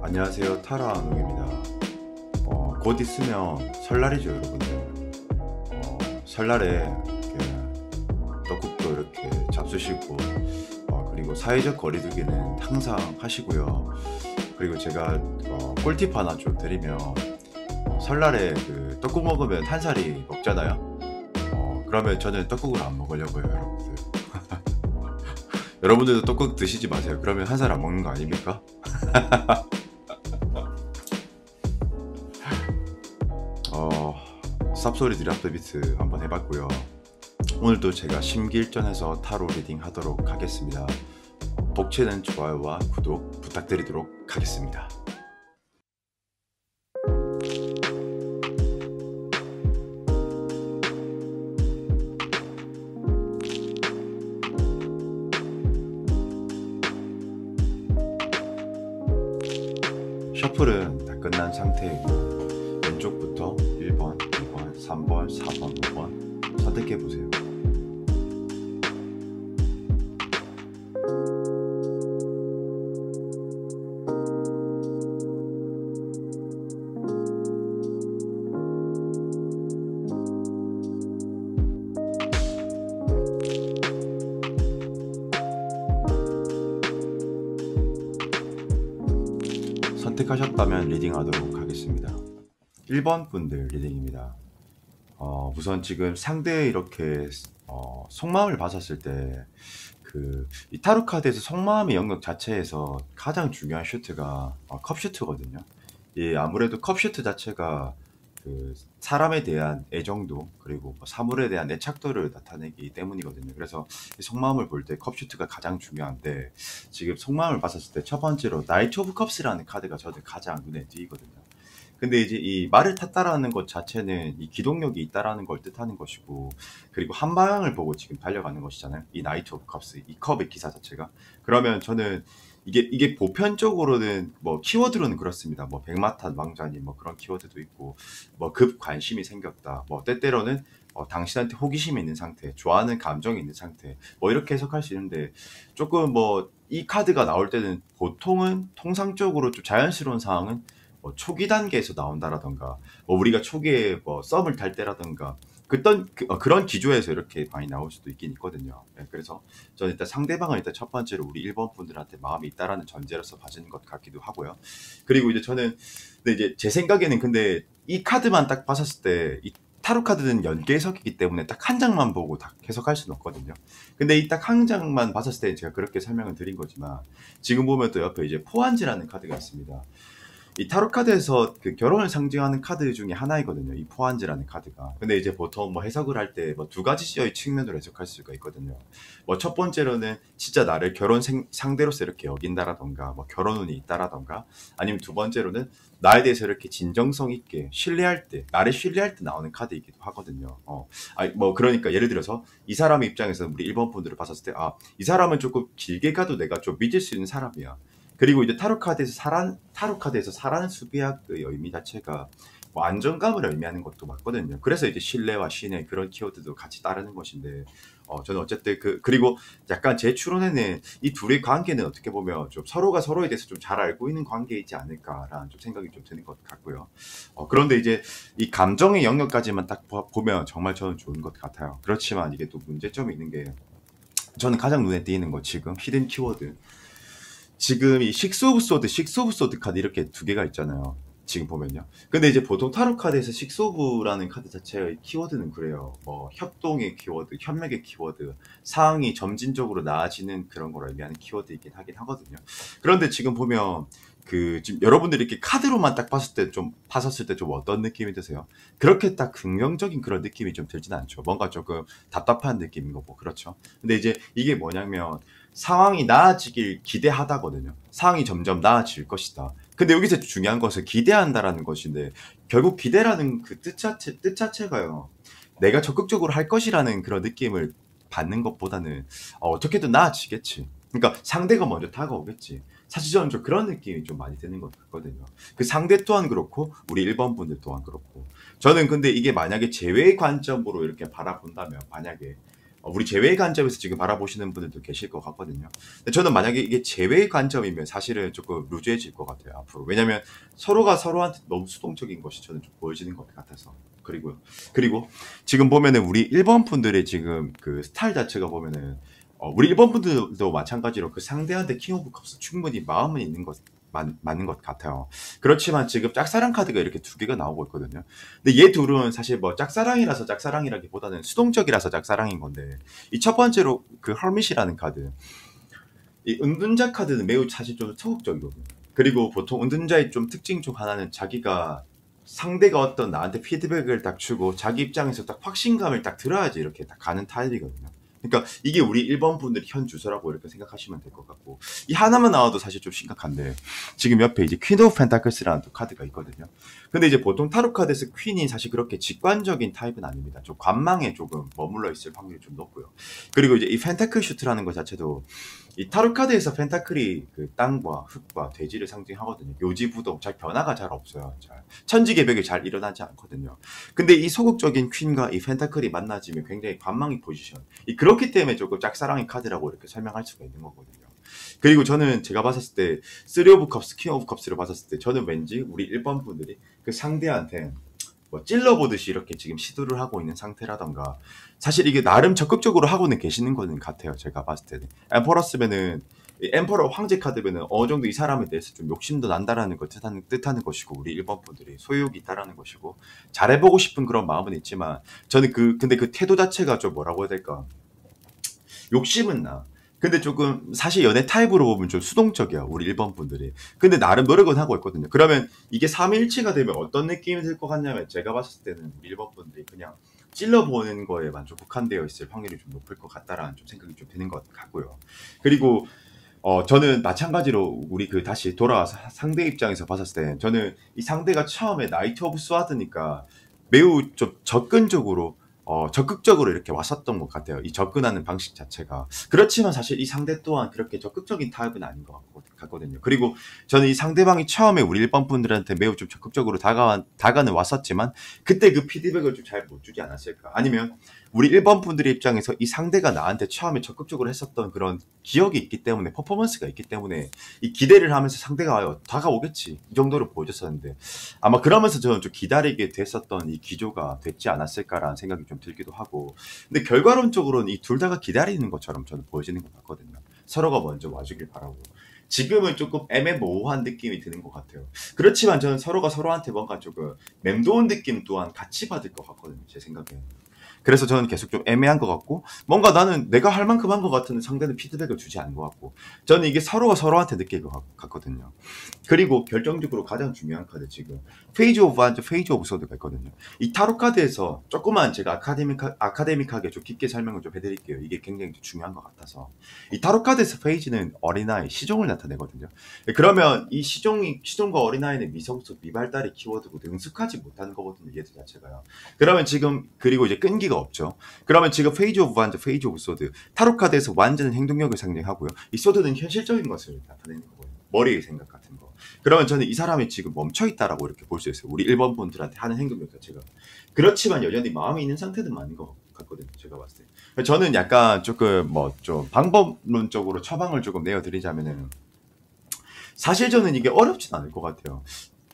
안녕하세요. 타라농입니다. 곧 있으면 설날이죠, 여러분들. 설날에 이렇게 떡국도 이렇게 잡수시고, 그리고 사회적 거리두기는 항상 하시고요. 그리고 제가 꿀팁 하나 좀 드리면, 설날에 그 떡국 먹으면 한 살이 먹잖아요. 그러면 저는 떡국을 안 먹으려고요, 여러분들. 여러분들도 떡국 드시지 마세요. 그러면 한 살 안 먹는 거 아닙니까? 어, 쌉소리 드랍더 비트 한번 해봤고요. 오늘도 제가 심기일전해서 타로 리딩 하도록 하겠습니다. 독채는 좋아요와 구독 부탁드리도록 하겠습니다. 셔플은 다 끝난 상태이고 왼쪽부터 1번, 2번, 3번, 4번, 5번 선택해보세요. 선택하셨다면 리딩하도록 하겠습니다. 1번 분들 리딩입니다. 우선 지금 상대의 이렇게 속마음을 봤었을 때 이 타로 카드에서 속마음의 영역 자체에서 가장 중요한 슈트가 컵 슈트거든요. 아무래도 컵 슈트 자체가 그 사람에 대한 애정도 그리고 뭐 사물에 대한 애착도를 나타내기 때문이거든요. 그래서 이 속마음을 볼 때 컵 슈트가 가장 중요한데 지금 속마음을 봤었을 때 첫 번째로 나이트 오브 컵스라는 카드가 저는 가장 눈에 띄거든요. 근데 이제 이 말을 탔다라는 것 자체는 이 기동력이 있다라는 걸 뜻하는 것이고, 그리고 한 방향을 보고 지금 달려가는 것이잖아요. 이 나이트 오브 컵스, 이 컵의 기사 자체가. 그러면 저는 이게 보편적으로는 뭐 키워드로는 그렇습니다. 뭐 백마탄 왕자님 뭐 그런 키워드도 있고, 뭐 급 관심이 생겼다. 뭐 때때로는 당신한테 호기심이 있는 상태, 좋아하는 감정이 있는 상태, 뭐 이렇게 해석할 수 있는데 조금 뭐 이 카드가 나올 때는 보통은 통상적으로 좀 자연스러운 상황은 뭐 초기 단계에서 나온다라던가 뭐 우리가 초기에 뭐 썸을 탈 때라던가 그런 기조에서 이렇게 많이 나올 수도 있긴 있거든요. 네, 그래서 저는 일단 상대방은 일단 첫 번째로 우리 1번 분들한테 마음이 있다라는 전제로서 봐주는 것 같기도 하고요. 그리고 이제 저는 근데 이제 제 생각에는 근데 이 카드만 딱 봤었을 때 이 타로 카드는 연계 해석이기 때문에 딱 한 장만 보고 다 해석할 수는 없거든요. 근데 이 딱 한 장만 봤었을 때 제가 그렇게 설명을 드린 거지만 지금 보면 또 옆에 이제 포안지라는 카드가 있습니다. 이 타로 카드에서 그 결혼을 상징하는 카드 중에 하나이거든요. 이 포안지라는 카드가. 근데 이제 보통 뭐 해석을 할 때 뭐 두 가지의 측면으로 해석할 수가 있거든요. 뭐 첫 번째로는 진짜 나를 상대로서 이렇게 여긴다라던가 뭐 결혼 운이 있다라던가 아니면 두 번째로는 나에 대해서 이렇게 진정성 있게 신뢰할 때 나를 신뢰할 때 나오는 카드이기도 하거든요. 뭐 그러니까 예를 들어서 이 사람의 입장에서 우리 1번 분들을 봤었을 때 이 사람은 조금 길게 가도 내가 좀 믿을 수 있는 사람이야. 그리고 이제 타로 카드에서 사라는 수비학의 의미 자체가 뭐 안정감을 의미하는 것도 맞거든요. 그래서 이제 신뢰와 신의 그런 키워드도 같이 따르는 것인데, 저는 어쨌든 그리고 약간 제 추론에는 이 둘의 관계는 어떻게 보면 좀 서로가 서로에 대해서 좀 잘 알고 있는 관계이지 않을까라는 좀 생각이 좀 드는 것 같고요. 그런데 이제 이 감정의 영역까지만 딱 보면 정말 저는 좋은 것 같아요. 그렇지만 이게 또 문제점이 있는 게 저는 가장 눈에 띄는 거 지금 히든 키워드. 지금 이 식스 오브 소드 카드 이렇게 두 개가 있잖아요. 지금 보면요. 근데 이제 보통 타로 카드에서 식스 오브라는 카드 자체의 키워드는 그래요. 뭐 협동의 키워드, 협력의 키워드, 상황이 점진적으로 나아지는 그런 걸 의미하는 키워드이긴 하긴 하거든요. 그런데 지금 보면 지금 여러분들이 이렇게 카드로만 딱 봤었을 때 좀 어떤 느낌이 드세요? 그렇게 딱 긍정적인 그런 느낌이 좀 들진 않죠. 뭔가 조금 답답한 느낌인 거고, 그렇죠. 근데 이제 이게 뭐냐면 상황이 나아지길 기대하다거든요. 상황이 점점 나아질 것이다. 근데 여기서 중요한 것은 기대한다라는 것인데 결국 기대라는 그 뜻 자체가요. 내가 적극적으로 할 것이라는 그런 느낌을 받는 것보다는 어떻게든 나아지겠지. 그러니까 상대가 먼저 다가오겠지. 사실 저는 좀 그런 느낌이 좀 많이 드는 것 같거든요. 그 상대 또한 그렇고 우리 1번 분들 또한 그렇고 저는 근데 이게 만약에 제외의 관점으로 이렇게 바라본다면 만약에 우리 제외의 관점에서 지금 바라보시는 분들도 계실 것 같거든요. 근데 저는 만약에 이게 제외의 관점이면 사실은 조금 루즈해질 것 같아요, 앞으로. 왜냐면 서로가 서로한테 너무 수동적인 것이 저는 좀 보여지는 것 같아서. 그리고 지금 보면은 우리 일본 분들의 지금 그 스타일 자체가 보면은 우리 일본 분들도 마찬가지로 그 상대한테 킹 오브 컵스 충분히 마음은 있는 것 맞는 것 같아요. 그렇지만 지금 짝사랑 카드가 이렇게 두 개가 나오고 있거든요. 근데 얘 둘은 사실 뭐 짝사랑이라서 짝사랑이라기보다는 수동적이라서 짝사랑인 건데 이 첫 번째로 그 헐밋이라는 카드, 이 은둔자 카드는 매우 사실 좀 소극적이거든요. 그리고 보통 은둔자의 좀 특징 중 하나는 자기가 상대가 어떤 나한테 피드백을 딱 주고 자기 입장에서 딱 확신감을 딱 들어야지 이렇게 딱 가는 타입이거든요. 그러니까 이게 우리 일본 분들이 현 주소라고 이렇게 생각하시면 될 것 같고, 이 하나만 나와도 사실 좀 심각한데 지금 옆에 이제 퀸 오브 펜타클스라는 또 카드가 있거든요. 근데 이제 보통 타로 카드에서 퀸이 사실 그렇게 직관적인 타입은 아닙니다. 좀 관망에 조금 머물러 있을 확률이 좀 높고요. 그리고 이제 이 펜타클 슈트라는 것 자체도 이 타로 카드에서 펜타클이 그 땅과 흙과 대지를 상징하거든요. 묘지부동 잘 변화가 잘 없어요. 잘 천지개벽이 잘 일어나지 않거든요. 근데 이 소극적인 퀸과 이 펜타클이 만나지면 굉장히 관망의 포지션. 그렇기 때문에 조금 짝사랑의 카드라고 이렇게 설명할 수가 있는 거거든요. 그리고 저는 제가 봤었을 때 쓰리 오브 컵스, 킹 오브 컵스를 봤었을 때 저는 왠지 우리 일본 분들이 그 상대한테 뭐 찔러보듯이 이렇게 지금 시도를 하고 있는 상태라던가, 사실 이게 나름 적극적으로 하고는 계시는 거는 같아요. 제가 봤을 때는 엠퍼러스면은 엠퍼러 황제 카드면은 어느 정도 이 사람에 대해서 좀 욕심도 난다라는 걸 뜻하는 것이고, 우리 일본 분들이 소유욕이 있다라는 것이고 잘해보고 싶은 그런 마음은 있지만, 저는 근데 그 태도 자체가 좀 뭐라고 해야 될까, 욕심은 나. 근데 조금 사실 연애 타입으로 보면 좀 수동적이야, 우리 일본 분들이. 근데 나름 노력은 하고 있거든요. 그러면 이게 3일치가 되면 어떤 느낌이 들 것 같냐면, 제가 봤을 때는 우리 일본 분들이 그냥 찔러보는 거에만 좀 국한되어 있을 확률이 좀 높을 것 같다라는 좀 생각이 좀 드는 것 같고요. 그리고 저는 마찬가지로 우리 그 다시 돌아와서 상대 입장에서 봤었을 때, 저는 이 상대가 처음에 나이트 오브 스와드니까 매우 좀 적극적으로 이렇게 왔었던 것 같아요. 이 접근하는 방식 자체가. 그렇지만 사실 이 상대 또한 그렇게 적극적인 타입은 아닌 것 같거든요. 그리고 저는 이 상대방이 처음에 우리 일본 분들한테 매우 좀 적극적으로 다가는 왔었지만, 그때 그 피드백을 좀 잘 못 주지 않았을까. 아니면 우리 일본 분들의 입장에서 이 상대가 나한테 처음에 적극적으로 했었던 그런 기억이 있기 때문에, 퍼포먼스가 있기 때문에 이 기대를 하면서 상대가 다가오겠지 이 정도로 보여줬었는데, 아마 그러면서 저는 좀 기다리게 됐었던 이 기조가 됐지 않았을까라는 생각이 좀 들기도 하고. 근데 결과론적으로는 이 둘 다가 기다리는 것처럼 저는 보여지는 것 같거든요. 서로가 먼저 와주길 바라고. 지금은 조금 애매모호한 느낌이 드는 것 같아요. 그렇지만 저는 서로가 서로한테 뭔가 조금 맴도는 느낌 또한 같이 받을 것 같거든요, 제 생각에. 그래서 저는 계속 좀 애매한 것 같고, 뭔가 나는 내가 할 만큼 한 것 같은데 상대는 피드백을 주지 않은 것 같고, 저는 이게 서로가 서로한테 느낄 것 같거든요. 그리고 결정적으로 가장 중요한 카드, 지금 페이지 오브 완즈, 페이지 오브 소드가 있거든요. 이 타로 카드에서 조금만 제가 아카데믹하게 좀 깊게 설명을 좀 해드릴게요. 이게 굉장히 중요한 것 같아서. 이 타로 카드에서 페이지는 어린아이, 시종을 나타내거든요. 그러면 이 시종과 어린아이는 미성숙, 미발달의 키워드고 능숙하지 못한 거거든요, 얘들 자체가요. 그러면 지금, 그리고 이제 끈기가 없죠. 그러면 지금 페이지 오브 완즈, 페이지 오브 소드, 타로 카드에서 완전한 행동력을 상징하고요. 이 소드는 현실적인 것을 나타내는 거고요. 머리의 생각 같은 거. 그러면 저는 이 사람이 지금 멈춰있다라고 이렇게 볼 수 있어요. 우리 일본 분들한테 하는 행동력 자체가. 그렇지만 여전히 마음이 있는 상태는 맞는 것 같거든요, 제가 봤을 때. 저는 약간 조금 좀 방법론적으로 처방을 조금 내어드리자면은, 사실 저는 이게 어렵진 않을 것 같아요.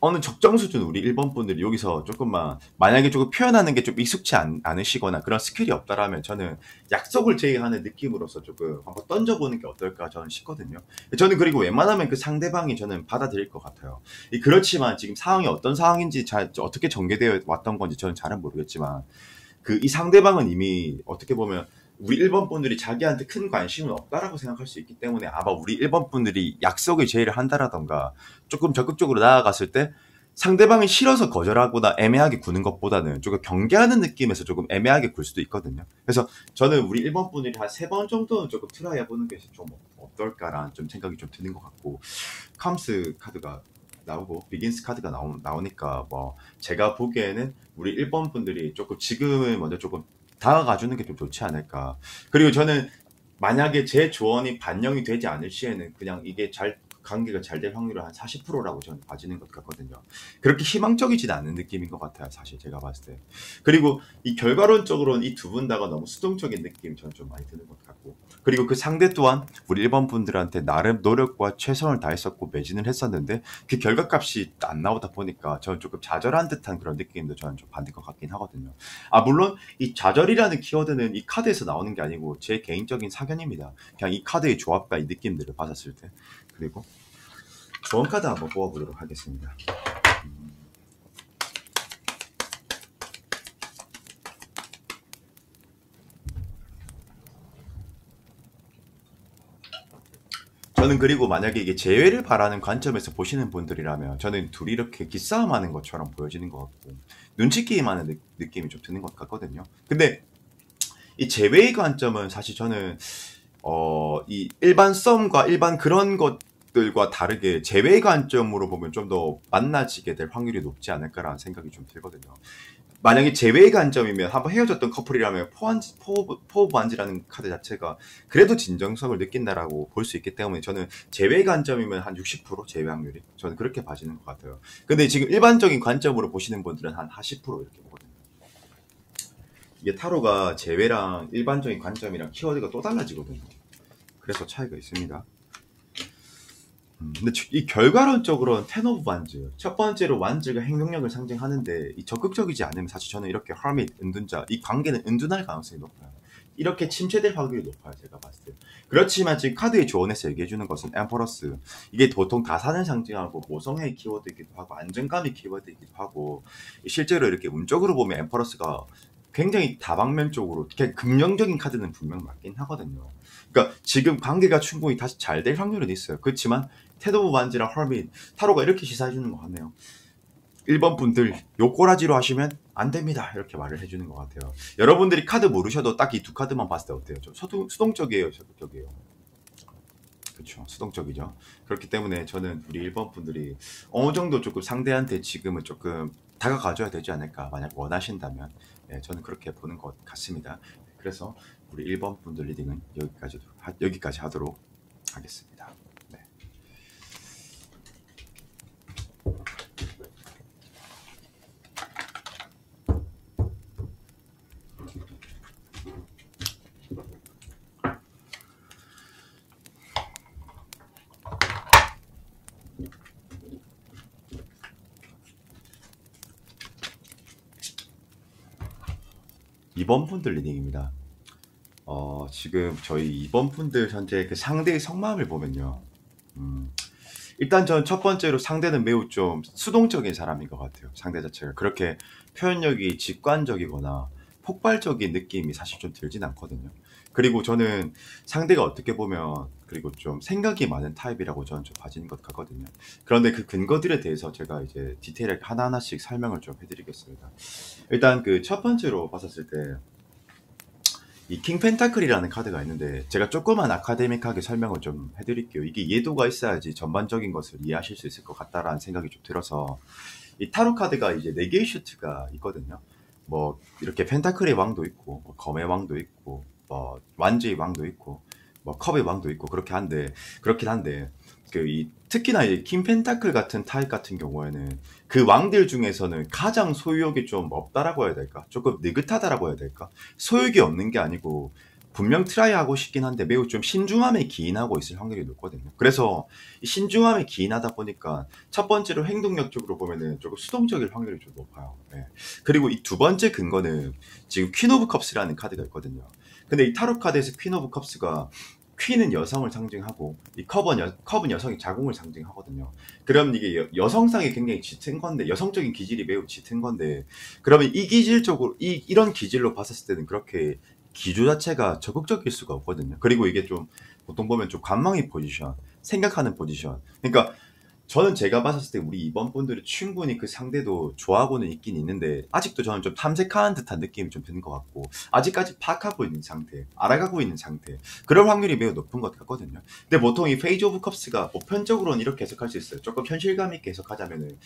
어느 적정 수준 우리 일본 분들이 여기서 조금만, 만약에 조금 표현하는 게 좀 익숙치 않으시거나 그런 스킬이 없다라면, 저는 약속을 제의하는 느낌으로서 조금 한번 던져보는 게 어떨까 저는 싶거든요. 저는 그리고 웬만하면 그 상대방이 저는 받아들일 것 같아요. 그렇지만 지금 상황이 어떤 상황인지 어떻게 전개되어 왔던 건지 저는 잘은 모르겠지만, 이 상대방은 이미 어떻게 보면 우리 일본 분들이 자기한테 큰 관심은 없다라고 생각할 수 있기 때문에, 아마 우리 일본 분들이 약속을 제의를 한다라던가 조금 적극적으로 나아갔을 때 상대방이 싫어서 거절하거나 애매하게 구는 것보다는 조금 경계하는 느낌에서 조금 애매하게 굴 수도 있거든요. 그래서 저는 우리 일본 분들이 한 3번 정도는 조금 트라이 해보는 게 좀 어떨까라는 좀 생각이 좀 드는 것 같고, 캄스 카드가 나오고 비긴스 카드가 나오니까 제가 보기에는 우리 일본 분들이 조금 지금은 먼저 조금 다가가주는 게 좀 좋지 않을까. 그리고 저는 만약에 제 조언이 반영이 되지 않을 시에는 그냥 이게 잘 관계가 잘 될 확률은 한 40%라고 저는 봐지는 것 같거든요. 그렇게 희망적이진 않은 느낌인 것 같아요, 사실 제가 봤을 때. 그리고 이 결과론적으로는 이 두 분 다가 너무 수동적인 느낌이 저는 좀 많이 드는 것 같고, 그리고 그 상대 또한 우리 일본 분들한테 나름 노력과 최선을 다했었고 매진을 했었는데 그 결과값이 안 나오다 보니까 저는 조금 좌절한 듯한 그런 느낌도 저는 좀 받는 것 같긴 하거든요. 아, 물론 이 좌절이라는 키워드는 이 카드에서 나오는 게 아니고 제 개인적인 사견입니다. 그냥 이 카드의 조합과 이 느낌들을 받았을 때. 그리고 좋은 카드 한번 뽑아보도록 하겠습니다. 저는 그리고 만약에 이게 재회를 바라는 관점에서 보시는 분들이라면 저는 둘이 이렇게 기싸움하는 것처럼 보여지는 것 같고 눈치 게임하는 느낌이 좀 드는 것 같거든요. 근데 이 재회의 관점은 사실 저는 이 일반 썸과 일반 그런 것들과 다르게 재회의 관점으로 보면 좀 더 만나지게 될 확률이 높지 않을까라는 생각이 좀 들거든요. 만약에 재회의 관점이면 한번 헤어졌던 커플이라면 포 반지라는 카드 자체가 그래도 진정성을 느낀다라고 볼 수 있기 때문에 저는 재회의 관점이면 한 60% 재회 확률이 저는 그렇게 봐지는 것 같아요. 근데 지금 일반적인 관점으로 보시는 분들은 한 40% 이렇게 보거든요. 이게 타로가 재회랑 일반적인 관점이랑 키워드가 또 달라지거든요. 그래서 차이가 있습니다. 근데 이 결과론적으로는 텐 오브 완즈 첫 번째로 완즈가 행동력을 상징하는데 이 적극적이지 않으면 사실 저는 이렇게 허밋 은둔자 이 관계는 은둔할 가능성이 높아요. 이렇게 침체될 확률이 높아요, 제가 봤을 때. 그렇지만 지금 카드의 조언에서 얘기해주는 것은 엠퍼러스, 이게 보통 다산을 상징하고 모성의 키워드이기도 하고 안정감의 키워드이기도 하고 실제로 이렇게 운적으로 보면 엠퍼러스가 굉장히 다방면적으로 그냥 긍정적인 카드는 분명 맞긴 하거든요. 그러니까 지금 관계가 충분히 다시 잘 될 확률은 있어요. 그렇지만 테드 오브 반지랑 헐밋 타로가 이렇게 시사해주는 것 같네요. 1번 분들 요꼬라지로 하시면 안 됩니다, 이렇게 말을 해주는 것 같아요. 여러분들이 카드 모르셔도 딱 이 두 카드만 봤을 때 어때요? 좀 수동적이에요, 적극적이에요? 그렇죠, 수동적이죠. 그렇기 때문에 저는 우리 1번 분들이 어느 정도 조금 상대한테 지금은 조금 다가가줘야 되지 않을까, 만약 원하신다면. 네, 저는 그렇게 보는 것 같습니다. 그래서 우리 1번 분들 리딩은 여기까지 하도록 하겠습니다. 네. 2번 분들 리딩입니다. 지금 저희 2번 분들 현재 그 상대의 속마음을 보면요. 일단 전 첫 번째로 상대는 매우 좀 수동적인 사람인 것 같아요. 상대 자체가 그렇게 표현력이 직관적이거나 폭발적인 느낌이 사실 좀 들진 않거든요. 그리고 저는 상대가 어떻게 보면 그리고 좀 생각이 많은 타입이라고 저는 좀 봐지는 것 같거든요. 그런데 그 근거들에 대해서 제가 이제 디테일하게 하나하나씩 설명을 좀 해드리겠습니다. 일단 그 첫 번째로 봤었을 때 이 킹 펜타클이라는 카드가 있는데 제가 조금만 아카데믹하게 설명을 좀 해드릴게요. 이게 이해도가 있어야지 전반적인 것을 이해하실 수 있을 것 같다라는 생각이 좀 들어서 이 타로 카드가 이제 4개의 슈트가 있거든요. 뭐 이렇게 펜타클의 왕도 있고 뭐 검의 왕도 있고 뭐 완주의 왕도 있고 뭐 컵의 왕도 있고 그렇긴 한데 특히나 이 킹 펜타클 같은 타입 같은 경우에는 그 왕들 중에서는 가장 소유욕이 좀 없다라고 해야 될까? 조금 느긋하다라고 해야 될까? 소유욕이 없는 게 아니고 분명 트라이 하고 싶긴 한데 매우 좀 신중함에 기인하고 있을 확률이 높거든요. 그래서 이 신중함에 기인하다 보니까 첫 번째로 행동력적으로 보면은 조금 수동적일 확률이 좀 높아요. 네. 그리고 이 두 번째 근거는 지금 퀸 오브 컵스라는 카드가 있거든요. 근데 이 타로 카드에서 퀸 오브 컵스가 퀸은 여성을 상징하고 이 컵은 여성의 자궁을 상징하거든요. 그럼 이게 여성상이 굉장히 짙은 건데 여성적인 기질이 매우 짙은 건데 그러면 이 기질적으로 이런 기질로 봤을 때는 그렇게 기조 자체가 적극적일 수가 없거든요. 그리고 이게 좀 보통 보면 좀 관망의 포지션, 생각하는 포지션. 그러니까 저는 제가 봤을 때 우리 2번 분들이 충분히 그 상대도 좋아하고는 있긴 있는데 아직도 저는 좀 탐색하는 듯한 느낌이 좀 드는 것 같고 아직까지 파악하고 있는 상태, 알아가고 있는 상태, 그럴 확률이 매우 높은 것 같거든요. 근데 보통 이 페이지 오브 컵스가 보편적으로는 이렇게 해석할 수 있어요. 조금 현실감 있게 해석하자면은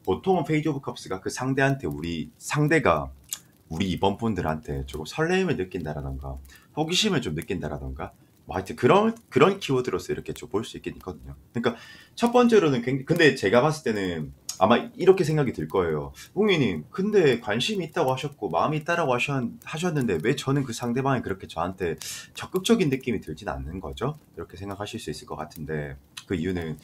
보통은 페이지 오브 컵스가 그 상대한테 상대가 우리 2번 분들한테 조금 설레임을 느낀다라던가 호기심을 좀 느낀다라던가 뭐 하여튼 그런 키워드로서 이렇게 좀 볼 수 있긴 있거든요. 그러니까 첫 번째로는 근데 제가 봤을 때는 아마 이렇게 생각이 들 거예요. 홍유님, 근데 관심이 있다고 하셨고 마음이 있다라고 하셨는데 왜 저는 그 상대방이 그렇게 저한테 적극적인 느낌이 들진 않는 거죠? 이렇게 생각하실 수 있을 것 같은데 그 이유는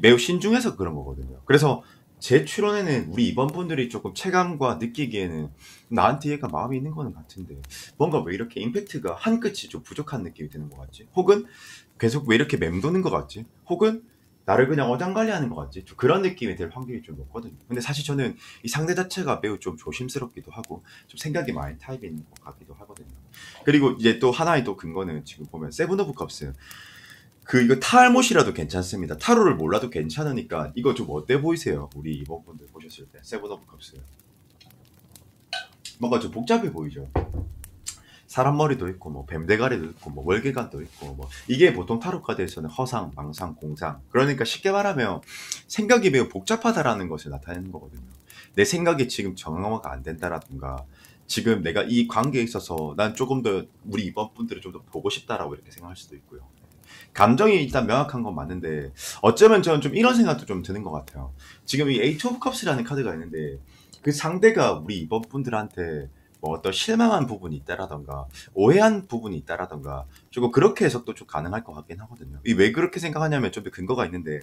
매우 신중해서 그런 거거든요. 그래서 제 추론에는 우리 이번분들이 조금 체감과 느끼기에는 나한테 얘가 마음이 있는 거는 같은데 뭔가 왜 이렇게 임팩트가 한 끗이 좀 부족한 느낌이 드는 것 같지? 혹은 계속 왜 이렇게 맴도는 것 같지? 혹은 나를 그냥 어장관리하는 것 같지? 좀 그런 느낌이 들 확률이 좀 높거든요. 근데 사실 저는 이 상대 자체가 매우 좀 조심스럽기도 하고 좀 생각이 많은 타입인 것 같기도 하거든요. 그리고 이제 또 하나의 또 근거는 지금 보면 세븐 오브 컵스 이거 탈못이라도 괜찮습니다. 타로를 몰라도 괜찮으니까 이거 좀 어때 보이세요? 우리 이번 분들 보셨을 때 세븐 오브 컵스 뭔가 좀 복잡해 보이죠? 사람 머리도 있고 뭐 뱀대가리도 있고 뭐 월계관도 있고 뭐 이게 보통 타로 카드에서는 허상, 망상, 공상 그러니까 쉽게 말하면 생각이 매우 복잡하다라는 것을 나타내는 거거든요. 내 생각이 지금 정형화가 안 된다라든가 지금 내가 이 관계에 있어서 난 조금 더 우리 이번 분들을 좀 더 보고 싶다라고 이렇게 생각할 수도 있고요. 감정이 일단 명확한 건 맞는데 어쩌면 저는 좀 이런 생각도 좀 드는 것 같아요. 지금 이 에이트 오브 컵스라는 카드가 있는데 그 상대가 우리 이번 분들한테 뭐 어떤 실망한 부분이 있다라던가 오해한 부분이 있다라던가 조금 그렇게 해석도 좀 가능할 것 같긴 하거든요. 이 왜 그렇게 생각하냐면 좀 더 근거가 있는데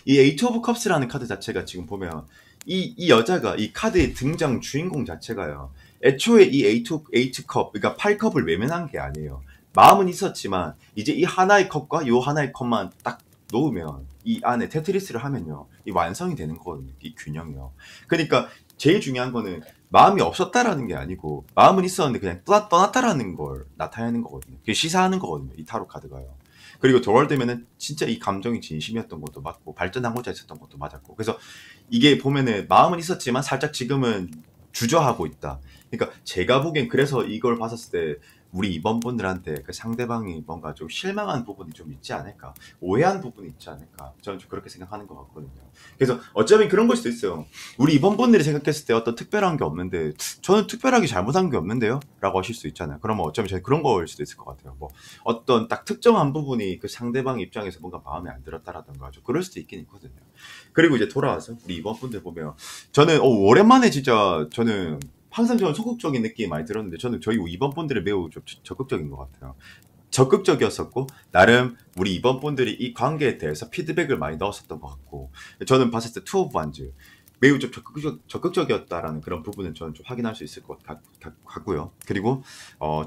이 에이트 오브 컵스라는 카드 자체가 지금 보면 이 여자가 이 카드의 등장 주인공 자체가요. 애초에 이 에이트 컵, 그러니까 8컵을 외면한 게 아니에요. 마음은 있었지만 이제 이 하나의 컵과 요 하나의 컵만 딱 놓으면 이 안에 테트리스를 하면요. 이 완성이 되는 거거든요. 이 균형이요. 그러니까 제일 중요한 거는 마음이 없었다라는 게 아니고 마음은 있었는데 그냥 떠났다라는 걸 나타내는 거거든요. 그게 시사하는 거거든요. 이 타로 카드가요. 그리고 도월되면은 진짜 이 감정이 진심이었던 것도 맞고 발전하고자 했었던 것도 맞았고 그래서 이게 보면은 마음은 있었지만 살짝 지금은 주저하고 있다. 그러니까 제가 보기엔 그래서 이걸 봤었을 때 우리 이번 분들한테 그 상대방이 뭔가 좀 실망한 부분이 좀 있지 않을까, 오해한 부분이 있지 않을까, 저는 좀 그렇게 생각하는 것 같거든요. 그래서 어쩌면 그런 걸 수도 있어요. 우리 이번 분들이 생각했을 때 어떤 특별한 게 없는데 저는 특별하게 잘못한 게 없는데요? 라고 하실 수 있잖아요. 그러면 어쩌면 저는 그런 거일 수도 있을 것 같아요. 뭐 어떤 딱 특정한 부분이 그 상대방 입장에서 뭔가 마음에 안 들었다라던가 좀 그럴 수도 있긴 있거든요. 그리고 이제 돌아와서 우리 이번 분들 보면 저는 오랜만에 진짜 저는 항상 저는 소극적인 느낌이 많이 들었는데 저는 저희 이번 분들이 매우 좀 적극적인 것 같아요. 적극적이었었고 나름 우리 이번 분들이 이 관계에 대해서 피드백을 많이 넣었었던 것 같고 저는 봤을 때 투 오브 완즈 매우 좀 적극적이었다라는 그런 부분은 저는 좀 확인할 수 있을 것 같고요. 그리고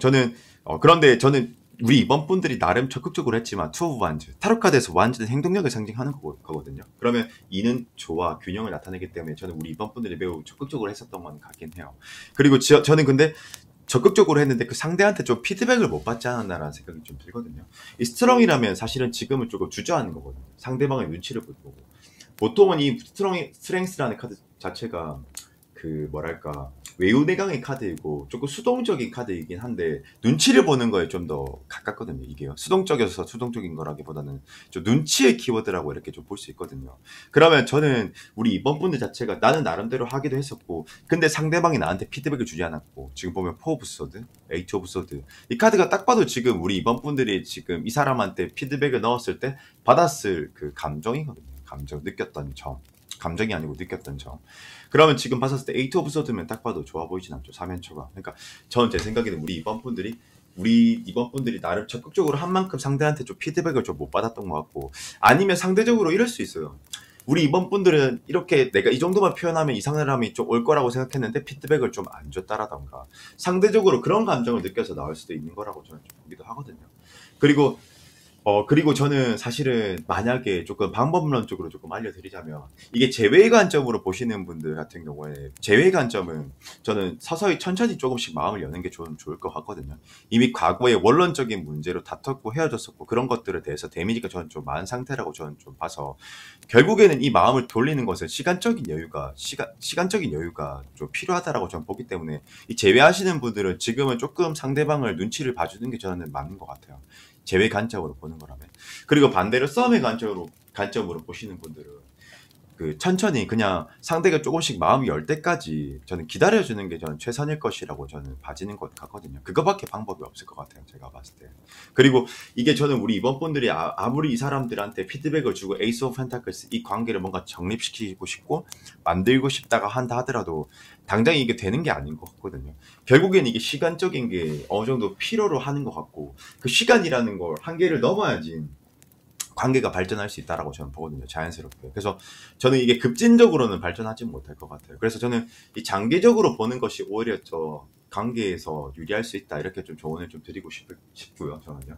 저는 그런데 저는 우리 이번 분들이 나름 적극적으로 했지만 투 오브 완즈 타로카드에서 완즈는 행동력을 상징하는 거거든요. 그러면 이는 조화 균형을 나타내기 때문에 저는 우리 이번 분들이 매우 적극적으로 했었던 건 같긴 해요. 그리고 저는 근데 적극적으로 했는데 그 상대한테 좀 피드백을 못 받지 않았나라는 생각이 좀 들거든요. 이 스트롱이라면 사실은 지금은 조금 주저하는 거거든요. 상대방의 눈치를 보고. 보통은 이 스트렝스라는 카드 자체가 그 뭐랄까 외유내강의 카드이고 조금 수동적인 카드이긴 한데 눈치를 보는 거에 좀 더 가깝거든요. 이게요. 수동적이어서 수동적인 거라기보다는 좀 눈치의 키워드라고 이렇게 좀 볼 수 있거든요. 그러면 저는 우리 이번 분들 자체가 나는 나름대로 하기도 했었고 근데 상대방이 나한테 피드백을 주지 않았고 지금 보면 포 오브 소드, 에이트 오브 소드 이 카드가 딱 봐도 지금 우리 이번 분들이 지금 이 사람한테 피드백을 넣었을 때 받았을 그 감정이거든요. 감정 느꼈던 점. 감정이 아니고 느꼈던 점. 그러면 지금 봤을 때 에이트 오브 소드면 딱 봐도 좋아 보이진 않죠. 3연초가. 그러니까 저는 제 생각에는 우리 이번 분들이 나름 적극적으로 한 만큼 상대한테 좀 피드백을 좀 못 받았던 것 같고 아니면 상대적으로 이럴 수 있어요. 우리 이번 분들은 이렇게 내가 이 정도만 표현하면 이 사람이 좀 올 거라고 생각했는데 피드백을 좀 안 줬다라던가 상대적으로 그런 감정을 느껴서 나올 수도 있는 거라고 저는 좀 보기도 하거든요. 그리고 저는 사실은 만약에 조금 방법론적으로 조금 알려드리자면 이게 제외의 관점으로 보시는 분들 같은 경우에 제외의 관점은 저는 서서히 천천히 조금씩 마음을 여는 게 좋을 것 같거든요. 이미 과거에 원론적인 문제로 다퉜고 헤어졌었고 그런 것들에 대해서 데미지가 저는 좀 많은 상태라고 저는 좀 봐서 결국에는 이 마음을 돌리는 것은 시간적인 여유가 좀 필요하다라고 저는 보기 때문에 이 제외하시는 분들은 지금은 조금 상대방을 눈치를 봐주는 게 저는 맞는 것 같아요. 제외 관점으로 보는 거라면. 그리고 반대로 싸움의 관점으로 보시는 분들은 천천히 그냥 상대가 조금씩 마음이 열 때까지 저는 기다려주는 게 저는 최선일 것이라고 저는 봐지는 것 같거든요. 그거밖에 방법이 없을 것 같아요. 제가 봤을 때. 그리고 이게 저는 우리 이번 분들이 아무리 이 사람들한테 피드백을 주고 에이스 오브 펜타클스 이 관계를 뭔가 정립시키고 싶고 만들고 싶다가 한다 하더라도 당장 이게 되는 게 아닌 것 같거든요. 결국엔 이게 시간적인 게 어느 정도 필요로 하는 것 같고 그 시간이라는 걸 한계를 넘어야지 관계가 발전할 수 있다라고 저는 보거든요. 자연스럽게. 그래서 저는 이게 급진적으로는 발전하지 못할 것 같아요. 그래서 저는 이 장기적으로 보는 것이 오히려 저 관계에서 유리할 수 있다. 이렇게 좀 조언을 좀 드리고 싶고요. 저는요.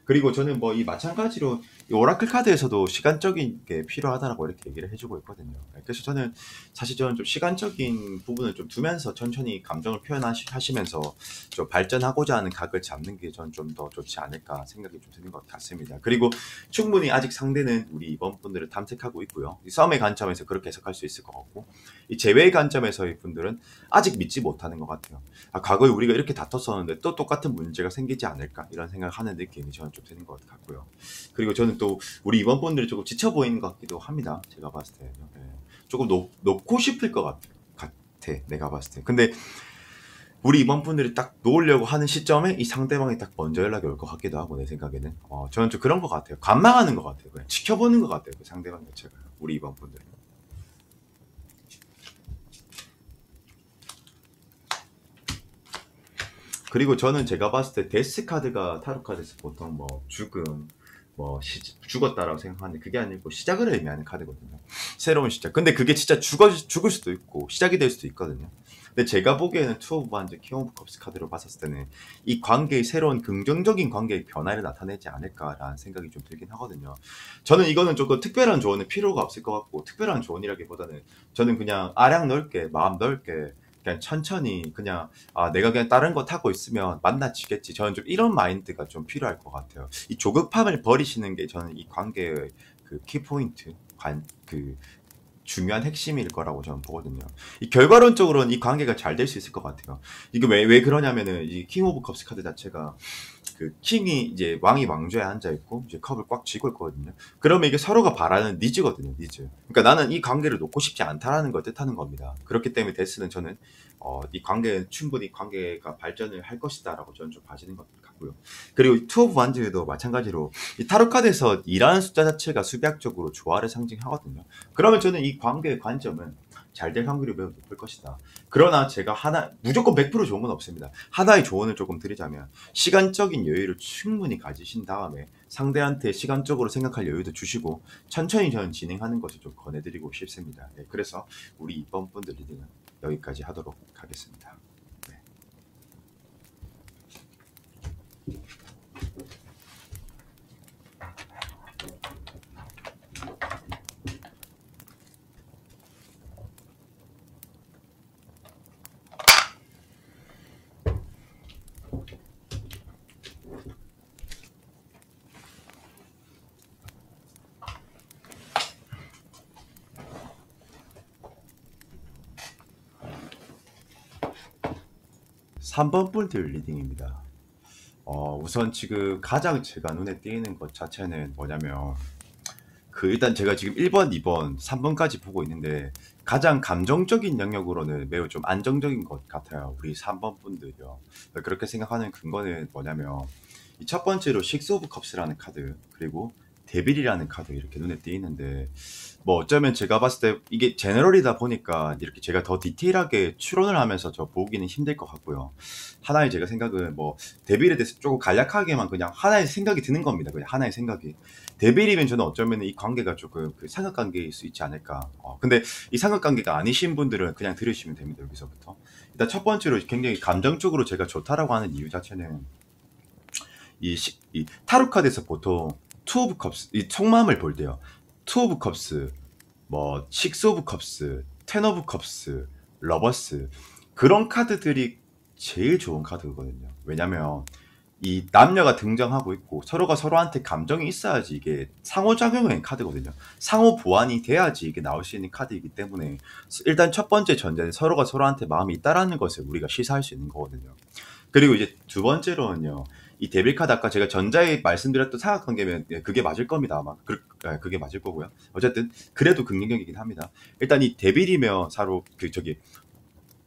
그리고 저는 뭐 이 마찬가지로 이 오라클 카드에서도 시간적인 게 필요하다라고 이렇게 얘기를 해주고 있거든요. 그래서 저는 사실 저는 좀 시간적인 부분을 좀 두면서 천천히 감정을 표현하시면서 좀 발전하고자 하는 각을 잡는 게 저는 좀 더 좋지 않을까 생각이 좀 드는 것 같습니다. 그리고 충분히 아직 상대는 우리 이번 분들을 탐색하고 있고요. 이 싸움의 관점에서 그렇게 해석할 수 있을 것 같고 이 제외의 관점에서의 분들은 아직 믿지 못하는 것 같아요. 과거에 우리가 이렇게 다퉜었는데 또 똑같은 문제가 생기지 않을까 이런 생각을 하는 느낌이 저는 좀 드는 것 같고요. 그리고 저는 또 우리 이번 분들이 조금 지쳐 보이는 것 같기도 합니다. 제가 봤을 때 조금 놓고 싶을 것 같아. 내가 봤을 때. 근데 우리 이번 분들이 딱 놓으려고 하는 시점에 이 상대방이 딱 먼저 연락이 올 것 같기도 하고 내 생각에는 저는 좀 그런 것 같아요. 관망하는 것 같아요. 그냥 지켜보는 것 같아요. 그 상대방 자체가 우리 이번 분들. 그리고 저는 제가 봤을 때 데스 카드가 타로 카드에서 보통 뭐 죽음, 뭐 죽었다라고 생각하는데 그게 아니고 시작을 의미하는 카드거든요. 새로운 시작. 근데 그게 진짜 죽을 수도 있고 시작이 될 수도 있거든요. 근데 제가 보기에는 투 오브 완즈 킹 오브 컵스 카드로 봤을 때는 이 관계의 새로운 긍정적인 관계의 변화를 나타내지 않을까라는 생각이 좀 들긴 하거든요. 저는 이거는 조금 특별한 조언은 필요가 없을 것 같고 특별한 조언이라기보다는 저는 그냥 아량 넓게 마음 넓게 그냥 천천히 그냥 내가 그냥 다른 거 타고 있으면 만나지겠지. 저는 좀 이런 마인드가 좀 필요할 것 같아요. 이 조급함을 버리시는 게 저는 이 관계의 그 키포인트, 그 중요한 핵심일 거라고 저는 보거든요. 이 결과론적으로는 이 관계가 잘 될 수 있을 것 같아요. 이게 왜 그러냐면은 이 킹 오브 컵스 카드 자체가 그 킹이 이제 왕이 왕좌에 앉아 있고 이제 컵을 꽉 쥐고 있거든요. 그러면 이게 서로가 바라는 니즈거든요, 니즈. 그러니까 나는 이 관계를 놓고 싶지 않다라는 걸 뜻하는 겁니다. 그렇기 때문에 데스는 저는 이 관계 충분히 관계가 발전을 할 것이다라고 저는 좀 봐지는 것 같고요. 그리고 투 오브 완즈도 마찬가지로 이 타로 카드에서 2라는 숫자 자체가 수비학적으로 조화를 상징하거든요. 그러면 저는 이 관계의 관점은 잘 될 확률이 매우 높을 것이다. 그러나 제가 무조건 100% 좋은 건 없습니다. 하나의 조언을 조금 드리자면 시간적인 여유를 충분히 가지신 다음에 상대한테 시간적으로 생각할 여유도 주시고 천천히 저는 진행하는 것을 좀 권해드리고 싶습니다. 그래서 우리 이번 분들 리딩은 여기까지 하도록 하겠습니다. 3번 분들 리딩입니다. 우선 지금 가장 제가 눈에 띄는 것 자체는 뭐냐면 일단 제가 지금 1번, 2번, 3번까지 보고 있는데 가장 감정적인 영역으로는 매우 좀 안정적인 것 같아요. 우리 3번 분들이요. 그렇게 생각하는 근거는 뭐냐면 이 첫 번째로 식스 오브 컵스라는 카드 그리고 데빌이라는 카드 이렇게 눈에 띄는데 뭐 어쩌면 제가 봤을 때 이게 제너럴이다 보니까 이렇게 제가 더 디테일하게 추론을 하면서 저 보기는 힘들 것 같고요. 하나의 제가 생각은 뭐 데빌에 대해서 조금 간략하게만 그냥 하나의 생각이 드는 겁니다. 그냥 하나의 생각이. 데빌이면 저는 어쩌면 이 관계가 조금 그 삼각관계일 수 있지 않을까. 근데 이 삼각관계가 아니신 분들은 그냥 들으시면 됩니다. 여기서부터. 일단 첫 번째로 굉장히 감정적으로 제가 좋다라고 하는 이유 자체는 이 타로 카드에서 보통 투 오브 컵스 이 속마음을 볼 때요. 투 오브 컵스, 뭐 식스 오브 컵스, 텐 오브 컵스, 러버스 그런 카드들이 제일 좋은 카드거든요. 왜냐면 이 남녀가 등장하고 있고 서로가 서로한테 감정이 있어야지 이게 상호작용의 카드거든요. 상호 보완이 돼야지 이게 나올 수 있는 카드이기 때문에 일단 첫 번째 전제는 서로가 서로한테 마음이 있다라는 것을 우리가 시사할 수 있는 거거든요. 그리고 이제 두 번째로는요. 이 데빌 카드 아까 제가 전자에 말씀드렸던 삼각관계면 그게 맞을 겁니다. 아마 그게 맞을 거고요. 어쨌든 그래도 긍정적이긴 합니다. 일단 이 데빌이면 사로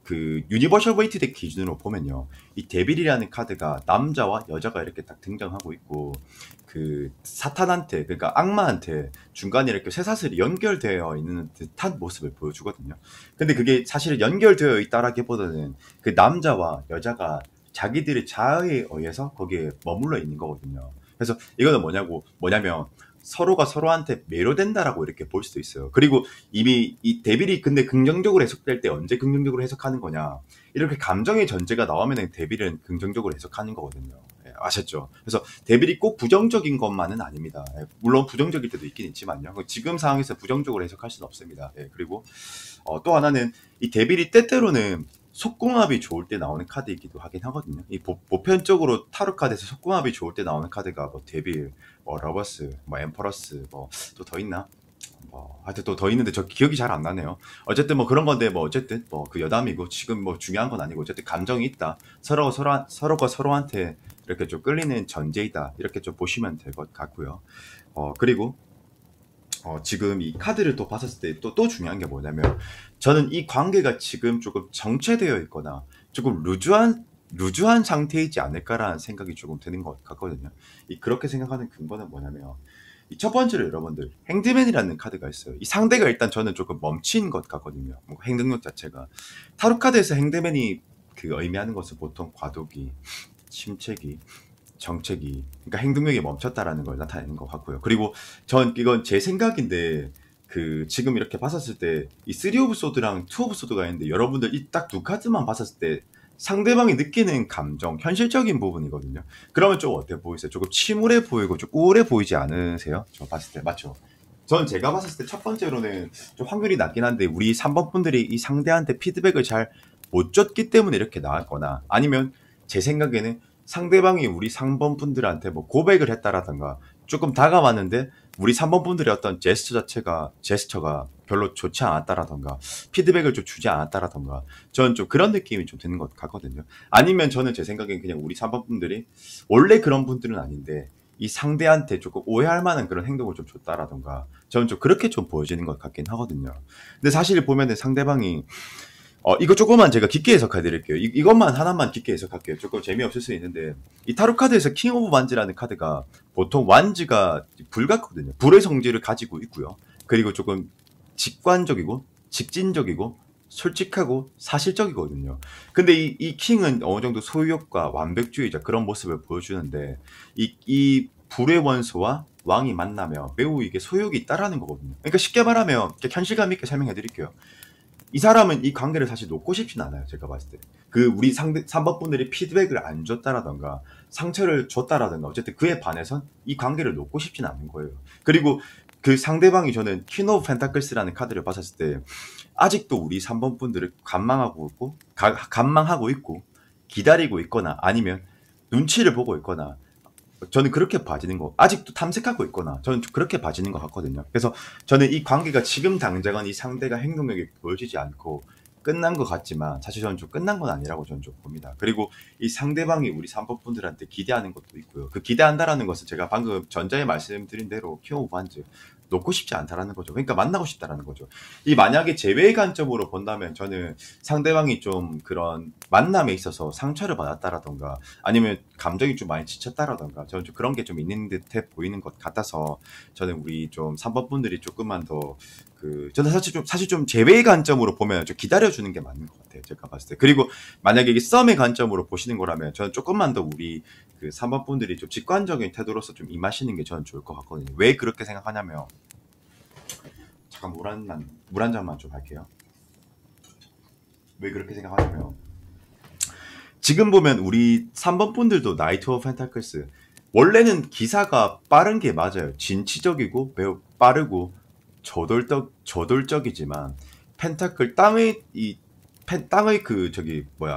그 유니버셜 웨이트 덱 기준으로 보면요, 이 데빌이라는 카드가 남자와 여자가 이렇게 딱 등장하고 있고, 그 사탄한테, 그러니까 악마한테 중간에 이렇게 쇠사슬이 연결되어 있는 듯한 모습을 보여주거든요. 근데 그게 사실 연결되어 있다라기보다는 그 남자와 여자가 자기들의 자아에 의해서 거기에 머물러 있는 거거든요. 그래서 이거는 뭐냐면 서로가 서로한테 매료된다라고 이렇게 볼 수도 있어요. 그리고 이미 이 데빌이 근데 긍정적으로 해석될 때 언제 긍정적으로 해석하는 거냐? 이렇게 감정의 전제가 나오면 데빌은 긍정적으로 해석하는 거거든요. 예, 아셨죠? 그래서 데빌이 꼭 부정적인 것만은 아닙니다. 예, 물론 부정적일 때도 있긴 있지만요. 지금 상황에서 부정적으로 해석할 수는 없습니다. 예, 그리고 또 하나는 이 데빌이 때때로는 속궁합이 좋을 때 나오는 카드이기도 하긴 하거든요. 이 보편적으로 타로 카드에서 속궁합이 좋을 때 나오는 카드가 뭐 데빌, 뭐 러버스, 뭐 엠퍼러스, 뭐 또 더 있나? 뭐 하여튼 또 더 있는데 저 기억이 잘 안 나네요. 어쨌든 뭐 그런 건데, 뭐 어쨌든 뭐 그 여담이고 지금 뭐 중요한 건 아니고, 어쨌든 감정이 있다. 서로가 서로한테 이렇게 좀 끌리는 전제이다. 이렇게 좀 보시면 될 것 같고요. 그리고 지금 이 카드를 또 봤었을 때 또 중요한 게 뭐냐면, 저는 이 관계가 지금 조금 정체되어 있거나 조금 루즈한 상태이지 않을까라는 생각이 조금 드는 것 같거든요. 그렇게 생각하는 근거는 뭐냐면, 이 첫 번째로 여러분들 행드맨이라는 카드가 있어요. 이 상대가 일단 저는 조금 멈춘 것 같거든요. 뭔가 행동력 자체가. 타로 카드에서 행드맨이 그 의미하는 것은 보통 과도기, 침체기, 정책이, 그러니까 행동력이 멈췄다라는 걸 나타내는 것 같고요. 그리고 전 이건 제 생각인데, 그 지금 이렇게 봤었을 때 이 3 오브 소드랑 2 오브 소드가 있는데, 여러분들 이 딱 두 카드만 봤었을 때 상대방이 느끼는 감정, 현실적인 부분이거든요. 그러면 좀 어때 보이세요? 조금 침울해 보이고 좀 우울해 보이지 않으세요? 저 봤을 때 맞죠? 전 제가 봤을 때 첫 번째로는 좀 확률이 낮긴 한데, 우리 3번 분들이 이 상대한테 피드백을 잘 못 줬기 때문에 이렇게 나왔거나, 아니면 제 생각에는 상대방이 우리 3번 분들한테 뭐 고백을 했다라던가 조금 다가왔는데 우리 3번 분들의 어떤 제스처가 별로 좋지 않았다라던가 피드백을 좀 주지 않았다라던가, 저는 좀 그런 느낌이 좀 드는 것 같거든요. 아니면 저는 제 생각엔 그냥 우리 3번 분들이 원래 그런 분들은 아닌데 이 상대한테 조금 오해할 만한 그런 행동을 좀 줬다라던가, 저는 좀 그렇게 좀 보여지는 것 같긴 하거든요. 근데 사실 보면은 상대방이 이거 조금만 제가 깊게 해석해 드릴게요. 이것만 하나만 깊게 해석할게요. 조금 재미없을 수 있는데, 이 타로 카드에서 킹 오브 완즈라는 카드가 보통 완즈가 불 같거든요. 불의 성질을 가지고 있고요. 그리고 조금 직관적이고 직진적이고 솔직하고 사실적이거든요. 근데 이 킹은 어느 정도 소유욕과 완벽주의자 그런 모습을 보여주는데, 이 불의 원소와 왕이 만나면 매우 이게 소욕이 있다라는 거거든요. 그러니까 쉽게 말하면 현실감 있게 설명해 드릴게요. 이 사람은 이 관계를 사실 놓고 싶진 않아요. 제가 봤을 때. 그 우리 3번 분들이 피드백을 안 줬다라던가 상처를 줬다라던가, 어쨌든 그에 반해선 이 관계를 놓고 싶진 않은 거예요. 그리고 그 상대방이, 저는 퀸 오브 펜타클스라는 카드를 봤었을 때 아직도 우리 3번 분들을 관망하고 있고 기다리고 있거나, 아니면 눈치를 보고 있거나, 저는 그렇게 봐지는 거, 아직도 탐색하고 있거나, 저는 그렇게 봐지는 것 같거든요. 그래서 저는 이 관계가 지금 당장은 이 상대가 행동력이 보여지지 않고 끝난 것 같지만, 사실 저는 좀 끝난 건 아니라고 저는 좀 봅니다. 그리고 이 상대방이 우리 3번 분들한테 기대하는 것도 있고요. 그 기대한다라는 것은 제가 방금 전자에 말씀드린 대로 키오 반즈 놓고 싶지 않다라는 거죠. 그러니까 만나고 싶다라는 거죠. 이 만약에 제외의 관점으로 본다면, 저는 상대방이 좀 그런 만남에 있어서 상처를 받았다라던가, 아니면 감정이 좀 많이 지쳤다라던가, 저는 좀 그런 게 좀 있는 듯해 보이는 것 같아서, 저는 우리 좀 3번 분들이 조금만 더 저는 사실 좀 제외의 관점으로 보면 좀 기다려주는 게 맞는 것 같아요. 제가 봤을 때. 그리고 만약에 이게 썸의 관점으로 보시는 거라면, 저는 조금만 더 우리 그 3번 분들이 좀 직관적인 태도로서 좀 임하시는 게 저는 좋을 것 같거든요. 왜 그렇게 생각하냐면, 잠깐 물 한 잔만 좀 할게요. 왜 그렇게 생각하냐면, 지금 보면 우리 3번 분들도 나이트 오브 펜타클스 원래는 기사가 빠른 게 맞아요. 진취적이고 매우 빠르고 저돌적이지만, 펜타클 땅의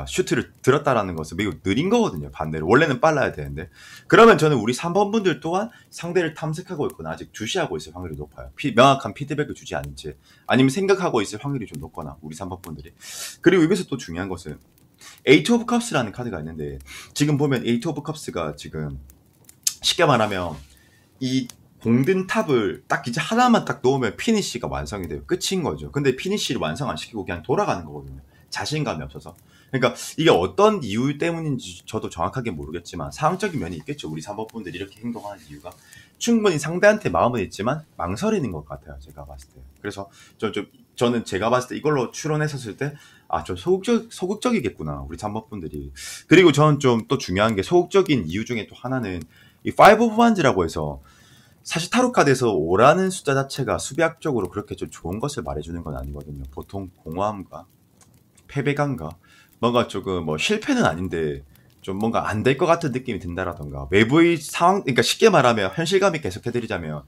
슈트를 들었다라는 것은 매우 느린 거거든요. 반대로 원래는 빨라야 되는데, 그러면 저는 우리 3번 분들 또한 상대를 탐색하고 있거나 아직 주시하고 있을 확률이 높아요. 명확한 피드백을 주지 않은지, 아니면 생각하고 있을 확률이 좀 높거나, 우리 3번 분들이. 그리고 여기서 또 중요한 것은, 에이트 오브 컵스라는 카드가 있는데 지금 보면 에이트 오브 컵스가 지금 쉽게 말하면 이 공든 탑을 딱 이제 하나만 딱 놓으면 피니쉬가 완성이 돼요. 끝인 거죠. 근데 피니쉬를 완성 안 시키고 그냥 돌아가는 거거든요. 자신감이 없어서. 그러니까 이게 어떤 이유 때문인지 저도 정확하게 모르겠지만 상황적인 면이 있겠죠. 우리 3번 분들이 이렇게 행동하는 이유가 충분히 상대한테 마음은 있지만 망설이는 것 같아요. 제가 봤을 때. 그래서 저는 제가 봤을 때 이걸로 추론했었을 때 아, 좀 소극적이겠구나. 우리 3번 분들이. 그리고 저는 좀 또 중요한 게 소극적인 이유 중에 또 하나는 이 파이브 오브 wands라고 해서 사실 타로 카드에서 5라는 숫자 자체가 수비학적으로 그렇게 좀 좋은 것을 말해주는 건 아니거든요. 보통 공허함과 패배감과 뭔가 조금 뭐 실패는 아닌데 좀 뭔가 안 될 것 같은 느낌이 든다라던가 외부의 상황, 그러니까 쉽게 말하면 현실감이 계속 해드리자면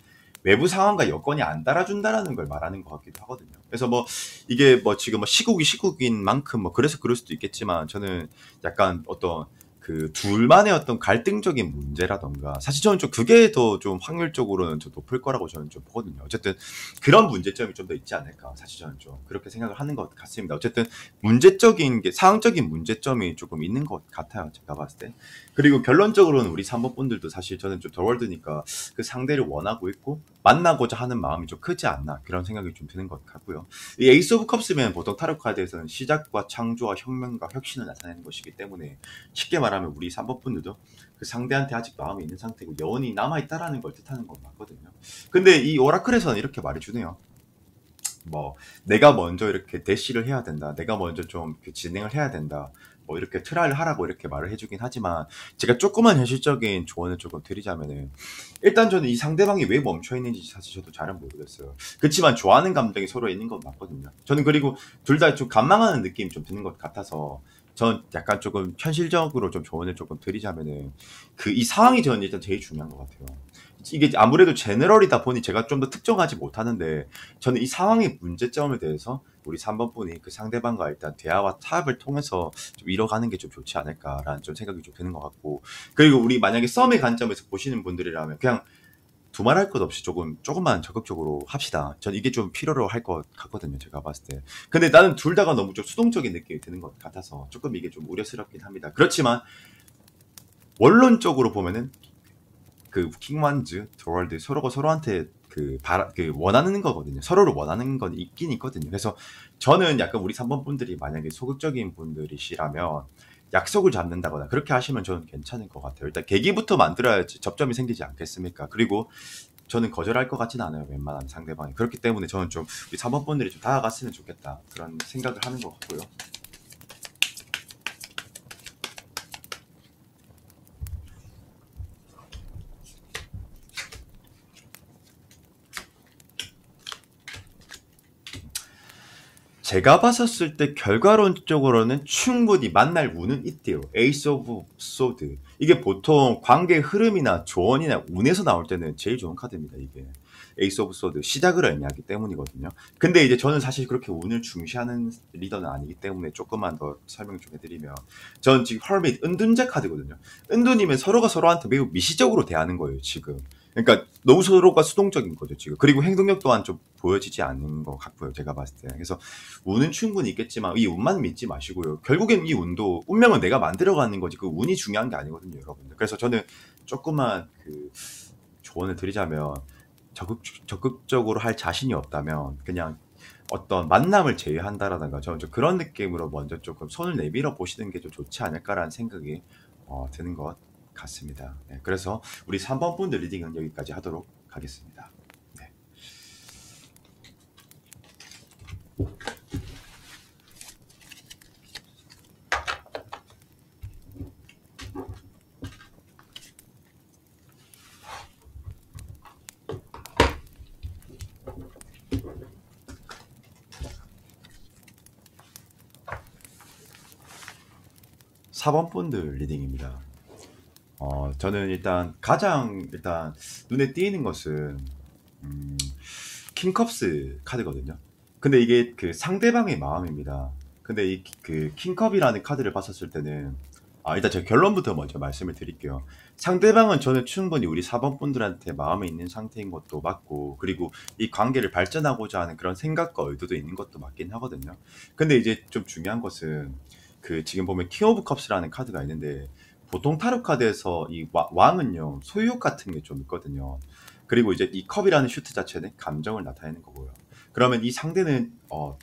외부 상황과 여건이 안 따라준다라는 걸 말하는 것 같기도 하거든요. 그래서 뭐 이게 뭐 지금 뭐 시국인 만큼 뭐 그래서 그럴 수도 있겠지만 저는 약간 어떤 그 둘만의 어떤 갈등적인 문제라던가 사실 저는 좀 그게 더 좀 확률적으로는 좀 높을 거라고 저는 좀 보거든요. 어쨌든 그런 문제점이 좀 더 있지 않을까 사실 저는 좀 그렇게 생각을 하는 것 같습니다. 어쨌든 문제적인 게 상황적인 문제점이 조금 있는 것 같아요. 제가 봤을 때. 그리고 결론적으로는 우리 3번 분들도 사실 저는 좀 더월드니까 그 상대를 원하고 있고 만나고자 하는 마음이 좀 크지 않나 그런 생각이 좀 드는 것 같고요. 이 에이스 오브 컵스면 보통 타로 카드에서는 시작과 창조와 혁명과 혁신을 나타내는 것이기 때문에 쉽게 말하면 우리 3번 분들도 그 상대한테 아직 마음이 있는 상태고 여운이 남아있다라는 걸 뜻하는 건 맞거든요. 근데 이 오라클에서는 이렇게 말해주네요. 뭐 내가 먼저 이렇게 대시를 해야 된다. 내가 먼저 좀 진행을 해야 된다. 뭐 이렇게 트라이를 하라고 이렇게 말을 해주긴 하지만 제가 조그만 현실적인 조언을 조금 드리자면은 일단 저는 이 상대방이 왜 멈춰 있는지 사실 저도 잘은 모르겠어요. 그렇지만 좋아하는 감정이 서로 있는 건 맞거든요. 저는 그리고 둘 다 좀 간망하는 느낌이 좀 드는 것 같아서 전 약간 조금 현실적으로 좀 조언을 조금 드리자면은 그 이 상황이 저는 일단 제일 중요한 것 같아요. 이게 아무래도 제너럴이다 보니 제가 좀 더 특정하지 못하는데 저는 이 상황의 문제점에 대해서 우리 3번 분이 그 상대방과 일단 대화와 타협을 통해서 좀 이뤄가는 게 좀 좋지 않을까라는 좀 생각이 좀 드는 것 같고 그리고 우리 만약에 썸의 관점에서 보시는 분들이라면 그냥 두말할 것 없이 조금만 적극적으로 합시다. 전 이게 좀 필요로 할 것 같거든요. 제가 봤을 때. 근데 나는 둘 다가 너무 좀 수동적인 느낌이 드는 것 같아서 조금 이게 좀 우려스럽긴 합니다. 그렇지만 원론적으로 보면은 그 킹완즈, 드월드 서로가 서로한테 그 원하는 거거든요. 서로를 원하는 건 있긴 있거든요. 그래서 저는 약간 우리 3번 분들이 만약에 소극적인 분들이시라면 약속을 잡는다거나 그렇게 하시면 저는 괜찮을 것 같아요. 일단 계기부터 만들어야지 접점이 생기지 않겠습니까? 그리고 저는 거절할 것 같지는 않아요. 웬만하면 상대방이. 그렇기 때문에 저는 좀 우리 3번 분들이 좀 다가갔으면 좋겠다. 그런 생각을 하는 것 같고요. '제가 봤었을 때 결과론적으로는 충분히 만날 운은 있대요. 에이스 오브 소드. 이게 보통 관계의 흐름이나 조언이나 운에서 나올 때는 제일 좋은 카드입니다, 이게. 에이스 오브 소드. 시작을 의미하기 때문이거든요. 근데 이제 저는 사실 그렇게 운을 중시하는 리더는 아니기 때문에 조금만 더 설명 좀 해드리면 저는 지금 헐밋 은둔자 카드거든요. 은둔이면 서로가 서로한테 매우 미시적으로 대하는 거예요, 지금. 그러니까 너무 서로가 수동적인 거죠, 지금. 그리고 행동력 또한 좀 보여지지 않는 것 같고요, 제가 봤을 때. 그래서 운은 충분히 있겠지만 이 운만 믿지 마시고요. 결국엔 이 운도 운명은 내가 만들어가는 거지 그 운이 중요한 게 아니거든요, 여러분들. 그래서 저는 조금만 그 조언을 드리자면 적극적으로 할 자신이 없다면 그냥 어떤 만남을 제외한다라든가 저는 좀 그런 느낌으로 먼저 조금 손을 내밀어 보시는 게 좀 좋지 않을까라는 생각이 드는 것 같습니다. 네, 그래서 우리 3번 분들 리딩은 여기까지 하도록 하겠습니다. 네. 4번 분들 리딩입니다. 저는 일단 가장 눈에 띄는 것은 킹컵스 카드거든요. 근데 이게 그 상대방의 마음입니다. 근데 이 그 킹컵이라는 카드를 봤었을 때는 일단 제가 결론부터 먼저 말씀을 드릴게요. 상대방은 저는 충분히 우리 4번 분들한테 마음에 있는 상태인 것도 맞고 그리고 이 관계를 발전하고자 하는 그런 생각과 의도도 있는 것도 맞긴 하거든요. 근데 이제 좀 중요한 것은 그 지금 보면 킹 오브 컵스라는 카드가 있는데 보통 타로 카드에서 이 왕은요 소유욕 같은 게 좀 있거든요. 그리고 이제 이 컵이라는 슈트 자체는 감정을 나타내는 거고요. 그러면 이 상대는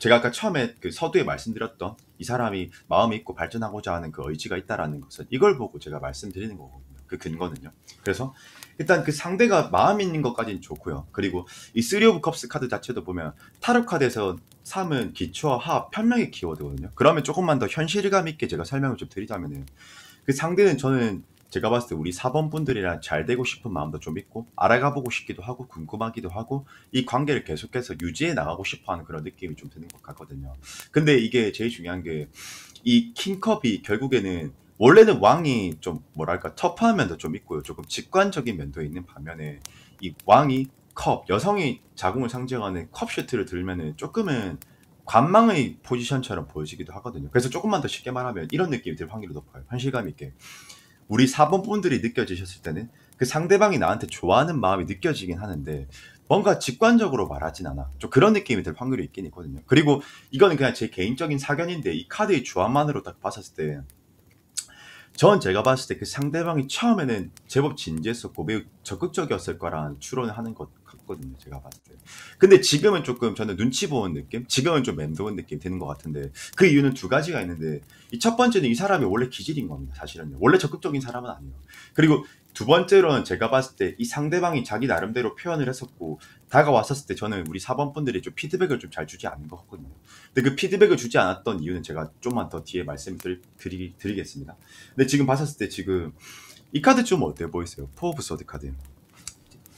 제가 아까 처음에 그 서두에 말씀드렸던 이 사람이 마음이 있고 발전하고자 하는 그 의지가 있다라는 것을 이걸 보고 제가 말씀드리는 거거든요. 그 근거는요. 그래서 일단 그 상대가 마음 있는 것까지는 좋고요. 그리고 이 쓰리 오브 컵스 카드 자체도 보면 타로 카드에서 3은 기초와 화합, 편명의 키워드거든요. 그러면 조금만 더 현실감 있게 제가 설명을 좀 드리자면은 그 상대는 저는 제가 봤을 때 우리 4번 분들이랑 잘 되고 싶은 마음도 좀 있고 알아가보고 싶기도 하고 궁금하기도 하고 이 관계를 계속해서 유지해 나가고 싶어하는 그런 느낌이 좀 드는 것 같거든요. 근데 이게 제일 중요한 게 이 킹컵이 결국에는 원래는 왕이 좀 뭐랄까 터프한 면도 좀 있고요. 조금 직관적인 면도 있는 반면에 이 왕이 컵, 여성이 자궁을 상징하는 컵 슈트를 들면은 조금은 관망의 포지션처럼 보여지기도 하거든요. 그래서 조금만 더 쉽게 말하면 이런 느낌이 들 확률이 높아요. 현실감 있게. 우리 4번 분들이 느껴지셨을 때는 그 상대방이 나한테 좋아하는 마음이 느껴지긴 하는데 뭔가 직관적으로 말하진 않아. 좀 그런 느낌이 들 확률이 있긴 있거든요. 그리고 이거는 그냥 제 개인적인 사견인데 이 카드의 주안만으로 딱 봤었을 때 전 제가 봤을 때 그 상대방이 처음에는 제법 진지했었고 매우 적극적이었을 거라는 추론을 하는 것 같거든요. 제가 봤을 때. 근데 지금은 조금 저는 눈치 보는 느낌? 지금은 좀 맴도는 느낌 드는 것 같은데 그 이유는 두 가지가 있는데 이 첫 번째는 이 사람이 원래 기질인 겁니다. 사실은요. 원래 적극적인 사람은 아니에요. 그리고 두 번째로는 제가 봤을 때 이 상대방이 자기 나름대로 표현을 했었고 다가왔었을 때 저는 우리 4번 분들이 좀 피드백을 좀 잘 주지 않은 것 같거든요. 근데 그 피드백을 주지 않았던 이유는 제가 좀만 더 뒤에 말씀을 드리겠습니다. 근데 지금 봤었을 때 지금 이 카드 좀 어때 보이세요? 포 오브 소드 카드.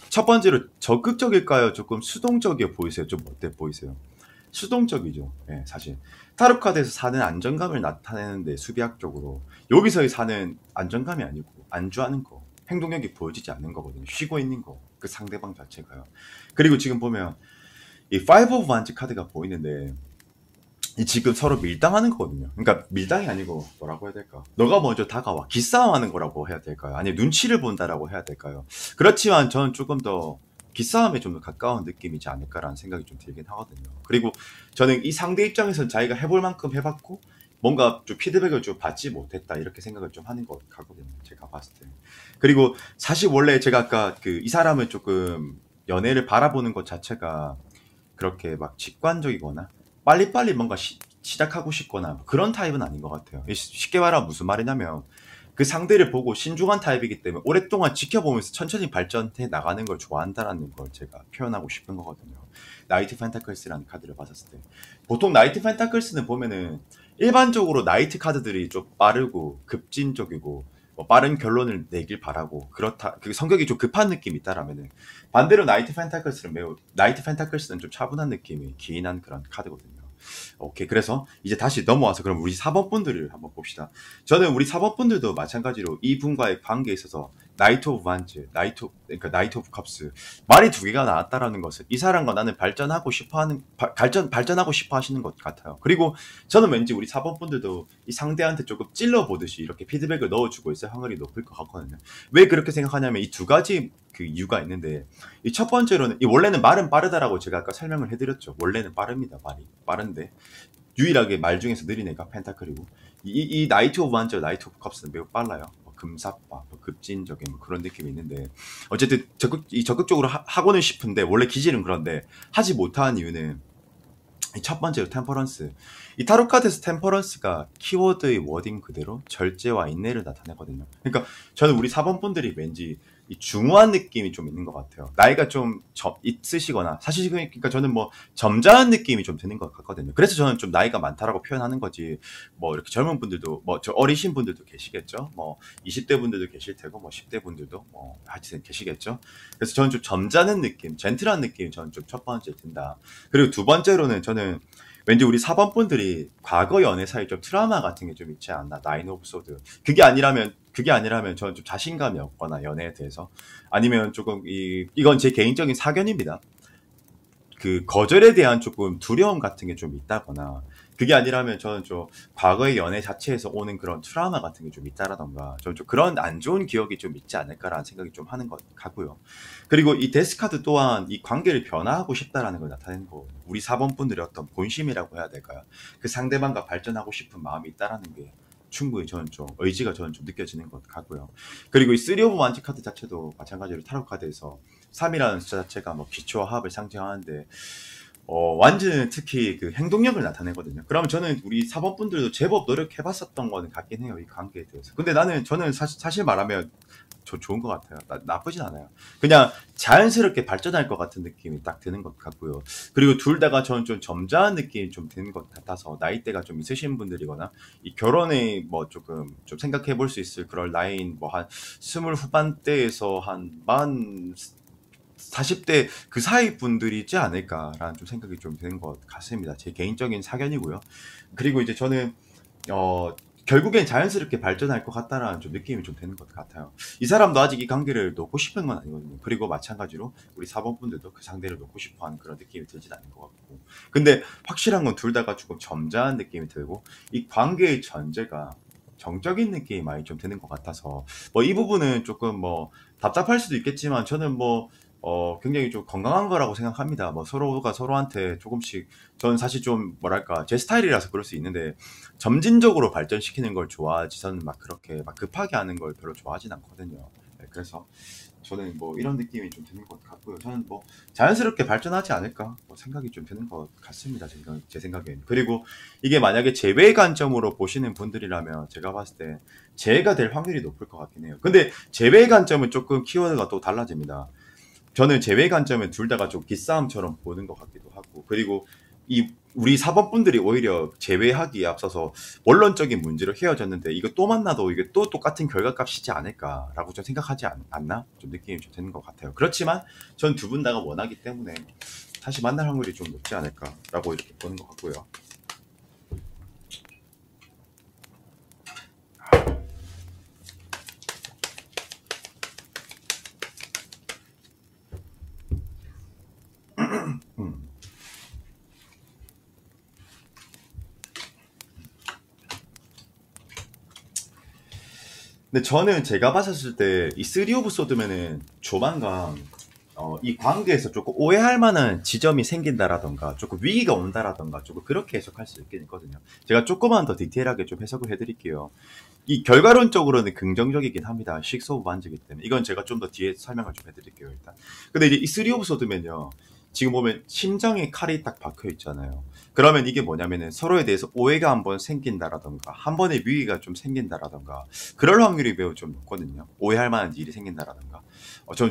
첫 번째로 적극적일까요? 조금 수동적이어 보이세요? 좀 어때 보이세요? 수동적이죠. 예, 사실. 타로 카드에서 사는 안정감을 나타내는데 수비학적으로 여기서의 사는 안정감이 아니고 안주하는 거, 행동력이 보여지지 않는 거거든요. 쉬고 있는 거, 그 상대방 자체가요. 그리고 지금 보면 이 Five of Wands 카드가 보이는데 이 지금 서로 밀당하는 거거든요. 그러니까 밀당이 아니고 뭐라고 해야 될까? 너가 먼저 다가와 기싸움하는 거라고 해야 될까요? 아니면 눈치를 본다라고 해야 될까요? 그렇지만 저는 조금 더 기싸움에 좀 더 가까운 느낌이지 않을까라는 생각이 좀 들긴 하거든요. 그리고 저는 이 상대 입장에서 자기가 해볼 만큼 해봤고 뭔가 좀 피드백을 좀 받지 못했다 이렇게 생각을 좀 하는 것 같거든요. 제가 봤을 때. 그리고 사실 원래 제가 아까 그 이 사람을 조금 연애를 바라보는 것 자체가 그렇게 막 직관적이거나 빨리빨리 뭔가 시작하고 싶거나 그런 타입은 아닌 것 같아요. 쉽게 말하면 무슨 말이냐면 그 상대를 보고 신중한 타입이기 때문에 오랫동안 지켜보면서 천천히 발전해 나가는 걸 좋아한다라는 걸 제가 표현하고 싶은 거거든요. 나이트 펜타클스라는 카드를 봤었을 때 보통 나이트 펜타클스는 보면은 일반적으로 나이트 카드들이 좀 빠르고 급진적이고 뭐 빠른 결론을 내길 바라고 그렇다 그 성격이 좀 급한 느낌이 있다라면은 반대로 나이트 펜타클스는 좀 차분한 느낌이 기인한 그런 카드거든요. 오케이. 그래서 이제 다시 넘어와서 그럼 우리 4번 분들을 한번 봅시다. 저는 우리 4번 분들도 마찬가지로 이분과의 관계에 있어서 나이트 오브 반즈, 그러니까 나이트 오브 컵스 말이 두 개가 나왔다라는 것은 이 사람과 나는 발전하고 싶어하는 발전하고 싶어 하시는 것 같아요. 그리고 저는 왠지 우리 4번 분들도 이 상대한테 조금 찔러 보듯이 이렇게 피드백을 넣어주고 있을 확률이 높을 것 같거든요. 왜 그렇게 생각하냐면 이 두 가지 그 이유가 있는데 이 첫 번째로는 이 원래는 말은 빠르다라고 제가 아까 설명을 해드렸죠. 원래는 빠릅니다. 말이 빠른데 유일하게 말 중에서 느린 애가 펜타클이고 이 나이트 오브 완저 나이트 오브 컵스는 매우 빨라요. 뭐 금사빠 뭐 급진적인 뭐 그런 느낌이 있는데 어쨌든 적극적으로 하고는 싶은데 원래 기질은 그런데 하지 못하는 이유는 이 첫 번째로 템퍼런스. 이 타로 카드에서 템퍼런스가 키워드의 워딩 그대로 절제와 인내를 나타내거든요. 그러니까 저는 우리 4번 분들이 왠지 이 중후한 느낌이 좀 있는 것 같아요. 나이가 좀 있으시거나 사실 그러니까 저는 뭐 점잖은 느낌이 좀 드는 것 같거든요. 그래서 저는 좀 나이가 많다라고 표현하는 거지. 뭐 이렇게 젊은 분들도 뭐 저 어리신 분들도 계시겠죠. 뭐 20대 분들도 계실 테고 뭐 10대 분들도 뭐 하여튼 계시겠죠. 그래서 저는 좀 점잖은 느낌, 젠틀한 느낌이 저는 좀 첫 번째 든다. 그리고 두 번째로는 저는 왠지 우리 4번 분들이 과거 연애 사이 좀 트라우마 같은 게 좀 있지 않나. 나인 오브 소드. 그게 아니라면 저는 좀 자신감이 없거나 연애에 대해서 아니면 조금 이건 제 개인적인 사견입니다. 그 거절에 대한 조금 두려움 같은 게 좀 있다거나 그게 아니라면 저는 좀 과거의 연애 자체에서 오는 그런 트라우마 같은 게 좀 있다라던가 저는 좀 그런 안 좋은 기억이 좀 있지 않을까라는 생각이 좀 하는 것 같고요. 그리고 이 데스카드 또한 이 관계를 변화하고 싶다라는 걸 나타내는 거 우리 4번 분들의 어떤 본심이라고 해야 될까요? 그 상대방과 발전하고 싶은 마음이 있다라는 게 충분히 저는 좀 의지가 저는 좀 느껴지는 것 같고요. 그리고 이 3 오브 완지 카드 자체도 마찬가지로 타로 카드에서 3이라는 숫자 자체가 뭐 기초와 합을 상징하는데 완즈는 특히 그 행동력을 나타내거든요. 그러면 저는 우리 4번 분들도 제법 노력해봤었던 거는 같긴 해요. 이 관계에 대해서. 근데 저는 사실 말하면 좋은 것 같아요. 나쁘진 않아요. 그냥 자연스럽게 발전할 것 같은 느낌이 딱 드는 것 같고요. 그리고 둘 다가 저는 좀 점잖은 느낌이 좀 드는 것 같아서 나이대가 좀 있으신 분들이거나 이 결혼에 뭐 조금 좀 생각해 볼 수 있을 그런 라인 뭐 한 스물 후반대에서 한 40대 그 사이 분들이지 않을까라는 좀 생각이 좀 드는 것 같습니다. 제 개인적인 사견이고요. 그리고 이제 저는 결국엔 자연스럽게 발전할 것 같다라는 좀 느낌이 좀 되는 것 같아요. 이 사람도 아직 이 관계를 놓고 싶은 건 아니거든요. 그리고 마찬가지로 우리 4번 분들도 그 상대를 놓고 싶어 하는 그런 느낌이 들진 않는 것 같고. 근데 확실한 건 둘 다가 조금 점잖은 느낌이 들고 이 관계의 전제가 정적인 느낌이 많이 좀 드는 것 같아서 뭐 이 부분은 조금 뭐 답답할 수도 있겠지만 저는 뭐 굉장히 좀 건강한 거라고 생각합니다. 뭐 서로가 서로한테 조금씩 저는 사실 좀 뭐랄까 제 스타일이라서 그럴 수 있는데 점진적으로 발전시키는 걸 좋아하지 저는 막 그렇게 막 급하게 하는 걸 별로 좋아하진 않거든요. 네, 그래서 저는 뭐 이런 느낌이 좀 드는 것 같고요. 저는 뭐 자연스럽게 발전하지 않을까 뭐 생각이 좀 드는 것 같습니다. 제 생각에는. 그리고 이게 만약에 재배 관점으로 보시는 분들이라면 제가 봤을 때 재해가 될 확률이 높을 것 같긴 해요. 근데 재배 관점은 조금 키워드가 또 달라집니다. 저는 제외 관점은 둘 다가 좀 기싸움처럼 보는 것 같기도 하고 그리고 이 우리 사법분들이 오히려 제외하기에 앞서서 원론적인 문제로 헤어졌는데 이거 또 만나도 이게 또 똑같은 결과값이지 않을까라고 좀 생각하지 않나? 좀 느낌이 좀 드는 것 같아요. 그렇지만 전 두 분 다가 원하기 때문에 다시 만날 확률이 좀 높지 않을까라고 이렇게 보는 것 같고요. 음. 근데 저는 제가 봤었을 때 이 쓰리 오브 소드면은 조만간 이 관계에서 조금 오해할 만한 지점이 생긴다라던가 조금 위기가 온다라던가 조금 그렇게 해석할 수 있긴 있거든요. 제가 조금만 더 디테일하게 좀 해석을 해드릴게요. 이 결과론적으로는 긍정적이긴 합니다. 식스 오브 반지기 때문에 이건 제가 좀 더 뒤에 설명을 좀 해드릴게요 일단. 근데 이제 이 쓰리 오브 소드면요. 지금 보면 심장에 칼이 딱 박혀 있잖아요. 그러면 이게 뭐냐면은 서로에 대해서 오해가 한번 생긴다라던가 한 번의 위기가 좀 생긴다라던가 그럴 확률이 매우 좀 높거든요. 오해할 만한 일이 생긴다라던가.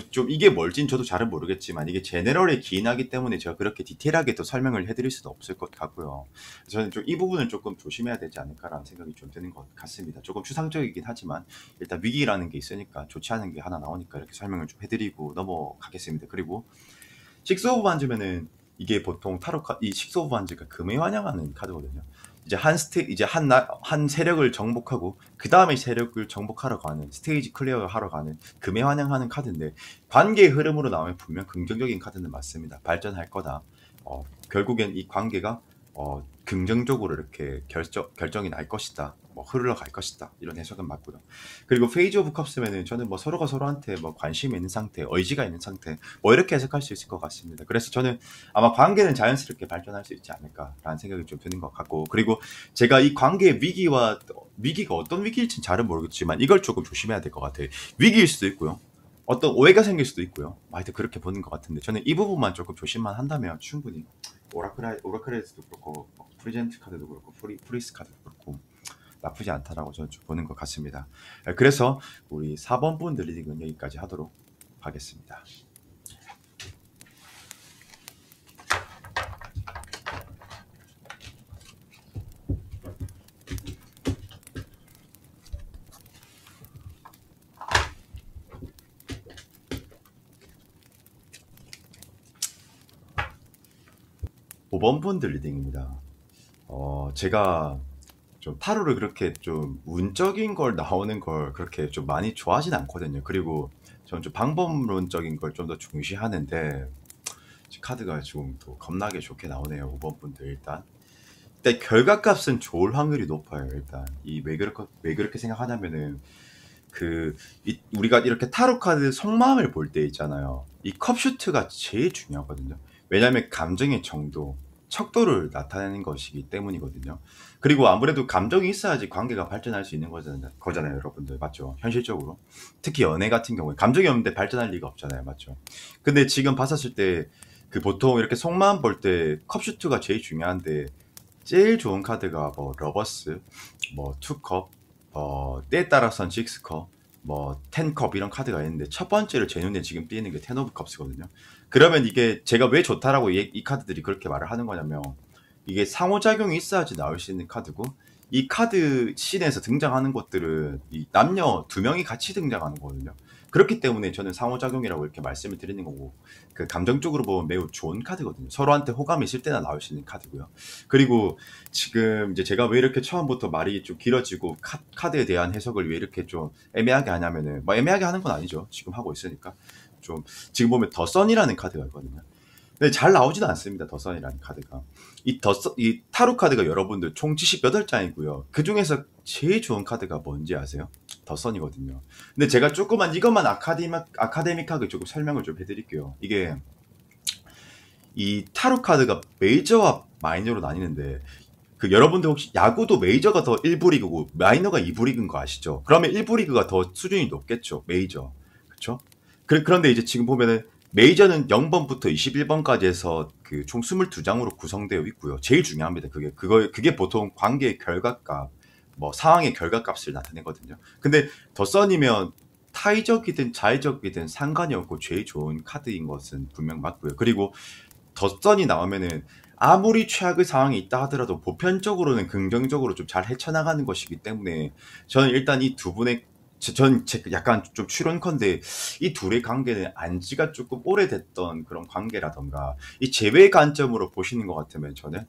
좀 이게 뭘진 저도 잘은 모르겠지만 이게 제너럴에 기인하기 때문에 제가 그렇게 디테일하게 또 설명을 해드릴 수도 없을 것 같고요. 저는 좀 이 부분을 조금 조심해야 되지 않을까라는 생각이 좀 드는 것 같습니다. 조금 추상적이긴 하지만 일단 위기라는 게 있으니까 좋지 않은 게 하나 나오니까 이렇게 설명을 좀 해드리고 넘어가겠습니다. 그리고 식스 오브 반즈면은 이게 보통 이 식스 오브 반즈가 금에 환영하는 카드거든요. 이제 한 세력을 정복하고 그 다음에 세력을 정복하러 가는 스테이지 클리어를 하러 가는 금에 환영하는 카드인데 관계의 흐름으로 나오면 분명 긍정적인 카드는 맞습니다. 발전할 거다. 결국엔 이 관계가 긍정적으로 이렇게 결정이 날 것이다. 뭐 흘러갈 것이다. 이런 해석은 맞고요. 그리고 페이지 오브 컵스면은 저는 뭐 서로가 서로한테 뭐 관심이 있는 상태, 의지가 있는 상태, 뭐 이렇게 해석할 수 있을 것 같습니다. 그래서 저는 아마 관계는 자연스럽게 발전할 수 있지 않을까라는 생각이 좀 드는 것 같고, 그리고 제가 이 관계의 위기가 어떤 위기일지는 잘은 모르겠지만 이걸 조금 조심해야 될 것 같아요. 위기일 수도 있고요. 어떤 오해가 생길 수도 있고요. 하여튼 그렇게 보는 것 같은데 저는 이 부분만 조금 조심만 한다면 충분히 오라클에서도 그렇고 프리젠트 카드도 그렇고 프리스 카드도 그렇고 나쁘지 않다라고 저는 좀 보는 것 같습니다. 그래서 우리 4번 분들 리딩은 여기까지 하도록 하겠습니다. 5번 분들 리딩입니다. 제가 좀 타로를 그렇게 좀 운적인 걸 나오는 걸 그렇게 좀 많이 좋아하진 않거든요. 그리고 저는 좀 방법론적인 걸 좀 더 중시하는데 카드가 좀 또 겁나게 좋게 나오네요. 5번 분들 일단. 일단 결과값은 좋을 확률이 높아요. 일단 이 왜 그렇게 생각하냐면은 우리가 이렇게 타로 카드 속마음을 볼 때 있잖아요. 이 컵슈트가 제일 중요하거든요. 왜냐하면 감정의 정도, 척도를 나타내는 것이기 때문이거든요. 그리고 아무래도 감정이 있어야지 관계가 발전할 수 있는 거잖아요, 여러분들. 맞죠? 현실적으로. 특히 연애 같은 경우에 감정이 없는데 발전할 리가 없잖아요. 맞죠? 근데 지금 봤었을 때 보통 이렇게 속마음 볼 때 컵슈트가 제일 중요한데 제일 좋은 카드가 뭐 러버스, 뭐 투컵, 때에 따라서는 식스컵, 뭐 텐컵 이런 카드가 있는데 첫 번째로 제 눈에 지금 띄는 게 텐 오브 컵스거든요. 그러면 이게 제가 왜 좋다라고 이 카드들이 그렇게 말을 하는 거냐면 이게 상호작용이 있어야지 나올 수 있는 카드고 이 카드 씬에서 등장하는 것들은 이 남녀 두 명이 같이 등장하는 거거든요. 그렇기 때문에 저는 상호작용이라고 이렇게 말씀을 드리는 거고 그 감정적으로 보면 매우 좋은 카드거든요. 서로한테 호감이 있을 때나 나올 수 있는 카드고요. 그리고 지금 이제 제가 왜 이렇게 처음부터 말이 좀 길어지고 카드에 대한 해석을 왜 이렇게 좀 애매하게 하냐면은 뭐 애매하게 하는 건 아니죠. 지금 하고 있으니까 좀 지금 보면 더 선이라는 카드가 있거든요. 근데 잘 나오지는 않습니다. 더 선이라는 카드가. 이 타로 카드가 여러분들 총 78장이고요. 그 중에서 제일 좋은 카드가 뭔지 아세요? 더 선이거든요. 근데 제가 조금만 이것만 아카데믹하게 조금 설명을 좀 해드릴게요. 이게 이 타로 카드가 메이저와 마이너로 나뉘는데 여러분들 혹시 야구도 메이저가 더 1부 리그고 마이너가 2부 리그인 거 아시죠? 그러면 1부 리그가 더 수준이 높겠죠. 메이저. 그렇죠? 그런데 이제 지금 보면은 메이저는 0번부터 21번까지 해서 총 22장으로 구성되어 있고요. 제일 중요합니다. 그게 보통 관계의 결과값, 뭐 상황의 결과값을 나타내거든요. 근데 더 선이면 타의적이든 자의적이든 상관이 없고 제일 좋은 카드인 것은 분명 맞고요. 그리고 더 선이 나오면은 아무리 최악의 상황이 있다 하더라도 보편적으로는 긍정적으로 좀 잘 헤쳐나가는 것이기 때문에 저는 일단 이 두 분의 약간 좀 추론컨대 이 둘의 관계는 안지가 조금 오래됐던 그런 관계라던가 이 재회 관점으로 보시는 것 같으면 저는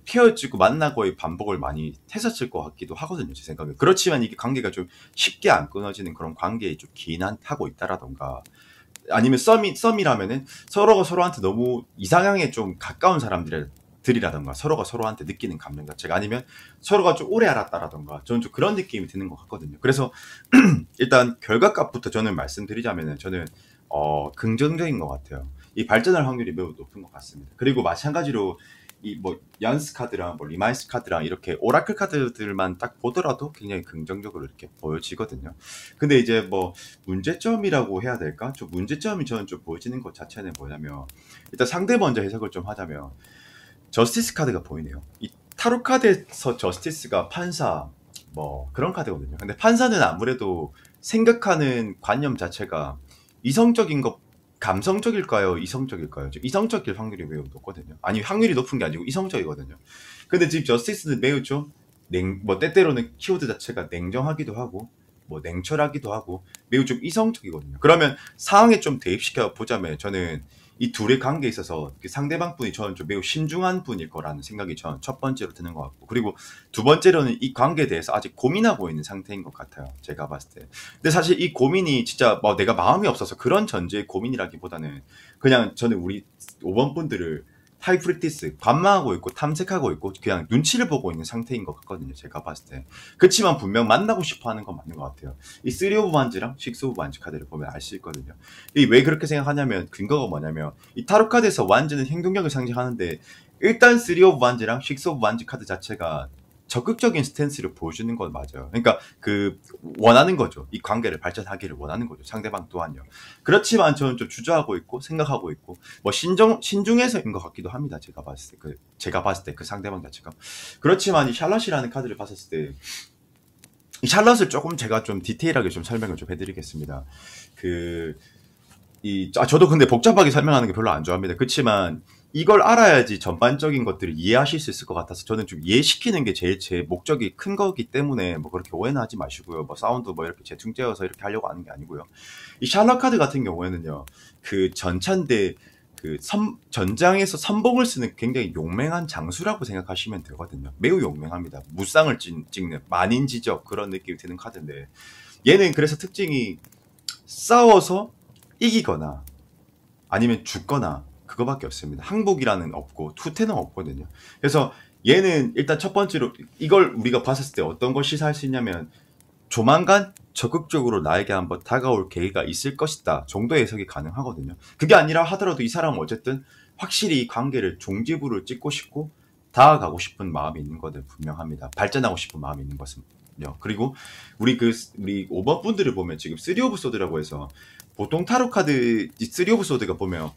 헤어지고 만나고의 반복을 많이 했었을 것 같기도 하거든요, 제 생각에. 그렇지만 이게 관계가 좀 쉽게 안 끊어지는 그런 관계에 좀 하고 있다라던가 아니면 썸이라면은 서로가 서로한테 너무 이상향에 좀 가까운 사람들이라던가 서로가 서로한테 느끼는 감정 자체가 아니면 서로가 좀 오래 알았다라던가 저는 좀 그런 느낌이 드는 것 같거든요. 그래서 일단 결과값부터 저는 말씀드리자면은 저는 긍정적인 것 같아요. 이 발전할 확률이 매우 높은 것 같습니다. 그리고 마찬가지로 이 뭐 연스 카드랑 뭐 리마이스 카드랑 이렇게 오라클 카드들만 딱 보더라도 굉장히 긍정적으로 이렇게 보여지거든요. 근데 이제 뭐 문제점이라고 해야 될까? 좀 문제점이 저는 좀 보여지는 것 자체는 뭐냐면 일단 상대 먼저 해석을 좀 하자면 저스티스 카드가 보이네요. 이 타로 카드에서 저스티스가 판사 뭐 그런 카드거든요. 근데 판사는 아무래도 생각하는 관념 자체가 이성적인 것 감성적일까요? 이성적일까요? 이성적일 확률이 매우 높거든요. 아니 확률이 높은 게 아니고 이성적이거든요. 근데 지금 저스티스는 매우 좀 뭐 때때로는 키워드 자체가 냉정하기도 하고 뭐 냉철하기도 하고 매우 좀 이성적이거든요. 그러면 상황에 좀 대입시켜 보자면 저는 이 둘의 관계에 있어서 상대방 분이 저는 좀 매우 신중한 분일 거라는 생각이 저는 첫 번째로 드는 것 같고 그리고 두 번째로는 이 관계에 대해서 아직 고민하고 있는 상태인 것 같아요. 제가 봤을 때. 근데 사실 이 고민이 진짜 뭐 내가 마음이 없어서 그런 전제의 고민이라기보다는 그냥 저는 우리 5번 분들을 하이프리티스 관망하고 있고 탐색하고 있고 그냥 눈치를 보고 있는 상태인 것 같거든요. 제가 봤을 때. 그렇지만 분명 만나고 싶어 하는 건 맞는 것 같아요. 이 3 오브 반지랑 6 오브 반지 카드를 보면 알 수 있거든요. 이 왜 그렇게 생각하냐면 근거가 뭐냐면 이 타로 카드에서 완즈는 행동력을 상징하는데 일단 3 오브 반지랑 6 오브 반지 카드 자체가 적극적인 스탠스를 보여주는 건 맞아요. 그러니까 원하는 거죠. 이 관계를 발전하기를 원하는 거죠. 상대방 또한요. 그렇지만 저는 좀 주저하고 있고 생각하고 있고 뭐 신중해서인 것 같기도 합니다. 제가 봤을 때 그 상대방 자체가. 그렇지만 이 샬럿이라는 카드를 봤을 때 이 샬럿을 조금 제가 좀 디테일하게 좀 설명을 좀 해드리겠습니다. 저도 근데 복잡하게 설명하는 게 별로 안 좋아합니다. 그렇지만 이걸 알아야지 전반적인 것들을 이해하실 수 있을 것 같아서 저는 좀 이해시키는 게 제일 제 목적이 큰 거기 때문에 뭐 그렇게 오해는 하지 마시고요. 뭐 사운드 뭐 이렇게 재충 째어서 이렇게 하려고 하는 게 아니고요. 이 샬럿 카드 같은 경우에는요. 전차인데 전장에서 선봉을 쓰는 굉장히 용맹한 장수라고 생각하시면 되거든요. 매우 용맹합니다. 무쌍을 찍는 만인지적 그런 느낌이 드는 카드인데 얘는 그래서 특징이 싸워서 이기거나 아니면 죽거나 그거밖에 없습니다. 항복이라는 없고 투태는 없거든요. 그래서 얘는 일단 첫 번째로 이걸 우리가 봤을 때 어떤 걸 시사할 수 있냐면 조만간 적극적으로 나에게 한번 다가올 계기가 있을 것이다 정도의 해석이 가능하거든요. 그게 아니라 하더라도 이 사람은 어쨌든 확실히 이 관계를 종지부를 찍고 싶고 다가가고 싶은 마음이 있는 것은 분명합니다. 발전하고 싶은 마음이 있는 것은요. 그리고 우리 5번 분들을 보면 지금 3 오브 소드라고 해서 보통 타로 카드 3 오브 소드가 보면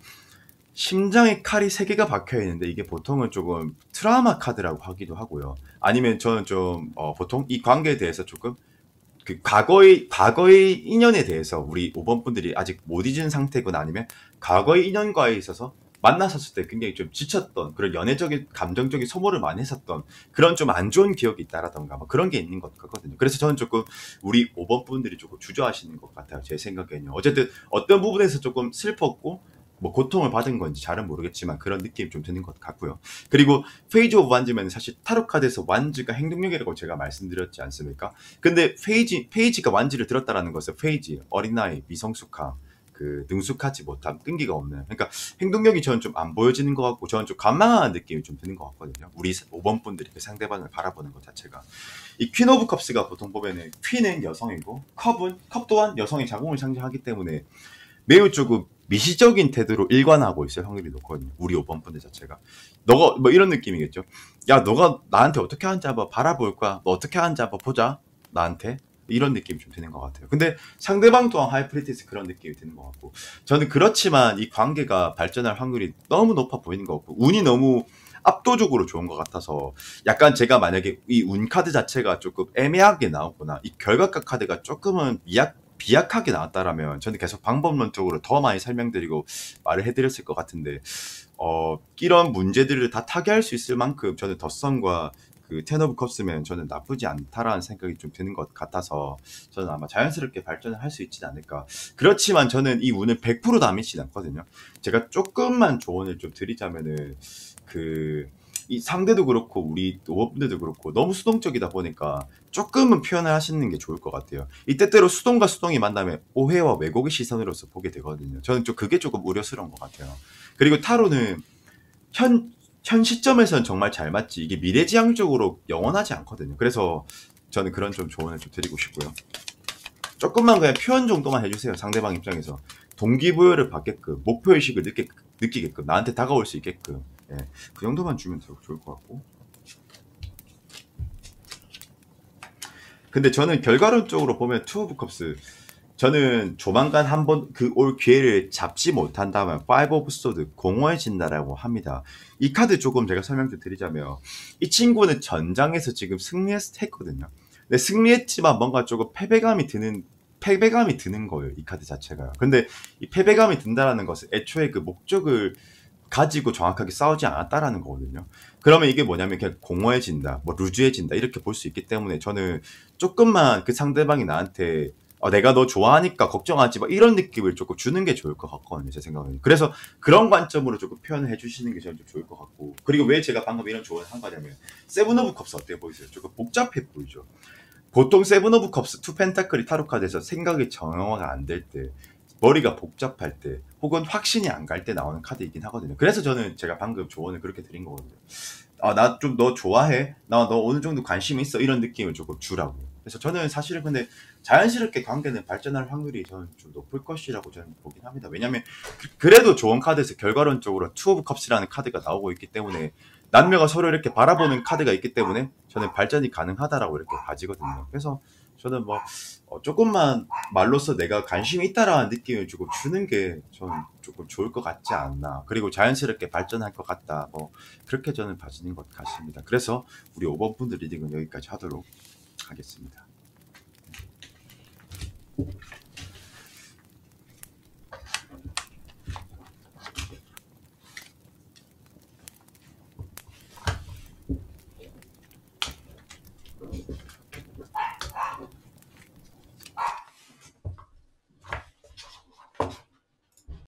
심장에 칼이 3개가 박혀 있는데 이게 보통은 조금 트라우마 카드라고 하기도 하고요. 아니면 저는 좀 보통 이 관계에 대해서 조금 그 과거의 인연에 대해서 우리 5번 분들이 아직 못 잊은 상태거나 아니면 과거의 인연과에 있어서 만났었을 때 굉장히 좀 지쳤던 그런 연애적인 감정적인 소모를 많이 했었던 그런 좀 안 좋은 기억이 있다라던가 뭐 그런 게 있는 것 같거든요. 그래서 저는 조금 우리 5번 분들이 조금 주저하시는 것 같아요. 제 생각에는요. 어쨌든 어떤 부분에서 조금 슬펐고 뭐 고통을 받은 건지 잘은 모르겠지만 그런 느낌이 좀 드는 것 같고요. 그리고 페이지 오브 완즈면 사실 타로 카드에서 완즈가 행동력이라고 제가 말씀드렸지 않습니까? 근데 페이지가 완즈를 들었다라는 것은 페이지, 어린아이, 미성숙함, 그 능숙하지 못함, 끈기가 없는. 그러니까 행동력이 저는 좀 안 보여지는 것 같고 저는 좀 간망한 느낌이 좀 드는 것 같거든요. 우리 5번 분들이 그 상대방을 바라보는 것 자체가. 이 퀸 오브 컵스가 보통 보면은 퀸은 여성이고 컵 또한 여성의 자궁을 상징하기 때문에 매우 조금 미시적인 태도로 일관하고 있을 확률이 높거든요. 우리 5번 분들 자체가. 너가 뭐 이런 느낌이겠죠. 야, 너가 나한테 어떻게 하는지 한번 바라볼 거야. 너 어떻게 하는지 한번 보자. 나한테. 이런 느낌이 좀 드는 것 같아요. 근데 상대방 또한 하이프리티스 그런 느낌이 드는 것 같고 저는 그렇지만 이 관계가 발전할 확률이 너무 높아 보이는 것 같고 운이 너무 압도적으로 좋은 것 같아서 약간 제가 만약에 이 운 카드 자체가 조금 애매하게 나오거나 이 결과값 카드가 조금은 비약하게 나왔다라면 저는 계속 방법론적으로 더 많이 설명드리고 말을 해드렸을 것 같은데 이런 문제들을 다 타개할 수 있을 만큼 저는 덧선과 그 텐 오브 컵스면 저는 나쁘지 않다라는 생각이 좀 드는 것 같아서 저는 아마 자연스럽게 발전을 할 수 있지 않을까. 그렇지만 저는 이 운을 100% 남이진 않거든요. 제가 조금만 조언을 좀 드리자면은 이 상대도 그렇고 우리 오버분들도 그렇고 너무 수동적이다 보니까 조금은 표현을 하시는 게 좋을 것 같아요. 이 때때로 수동과 수동이 만나면 오해와 왜곡의 시선으로서 보게 되거든요. 저는 좀 그게 조금 우려스러운 것 같아요. 그리고 타로는 현 시점에서는 정말 잘 맞지 이게 미래지향적으로 영원하지 않거든요. 그래서 저는 그런 좀 조언을 좀 드리고 싶고요. 조금만 그냥 표현 정도만 해주세요. 상대방 입장에서 동기부여를 받게끔 목표의식을 느끼게끔 나한테 다가올 수 있게끔 그 정도만 주면 좋을 것 같고. 근데 저는 결과론적으로 보면 투 오브 컵스 저는 조만간 한번 그 올 기회를 잡지 못한다면 5 오브 소드 공허해진다라고 합니다. 이 카드 조금 제가 설명 좀 드리자면 이 친구는 전장에서 지금 승리했거든요. 근데 승리했지만 뭔가 조금 패배감이 드는 거예요. 이 카드 자체가. 근데 이 패배감이 든다라는 것은 애초에 그 목적을 가지고 정확하게 싸우지 않았다라는 거거든요. 그러면 이게 뭐냐면 그냥 공허해진다, 뭐 루즈해진다 이렇게 볼 수 있기 때문에 저는 조금만 그 상대방이 나한테 내가 너 좋아하니까 걱정하지 마 이런 느낌을 조금 주는 게 좋을 것 같거든요. 제 생각에는. 그래서 그런 관점으로 조금 표현을 해주시는 게 저는 좀 좋을 것 같고 그리고 왜 제가 방금 이런 조언을 한 거냐면 세븐 오브 컵스 어때 보이세요? 조금 복잡해 보이죠. 보통 세븐 오브 컵스 투 펜타클이 타로 카드에서 생각이 정형화가 안 될 때 머리가 복잡할 때 혹은 확신이 안 갈 때 나오는 카드이긴 하거든요. 그래서 저는 제가 방금 조언을 그렇게 드린 거거든요. 나 좀 너 좋아해? 나 너 어느 정도 관심 있어? 이런 느낌을 조금 주라고. 그래서 저는 사실은 근데 자연스럽게 관계는 발전할 확률이 저는 좀 높을 것이라고 저는 보긴 합니다. 왜냐면 그래도 좋은 카드에서 결과론적으로 투 오브 컵스라는 카드가 나오고 있기 때문에 남녀가 서로 이렇게 바라보는 카드가 있기 때문에 저는 발전이 가능하다라고 이렇게 봐지거든요. 그래서 저는 뭐 조금만 말로써 내가 관심이 있다라는 느낌을 조금 주는 게 저는 조금 좋을 것 같지 않나. 그리고 자연스럽게 발전할 것 같다. 뭐 그렇게 저는 봐지는 것 같습니다. 그래서 우리 5번 분들 리딩은 여기까지 하도록 하겠습니다.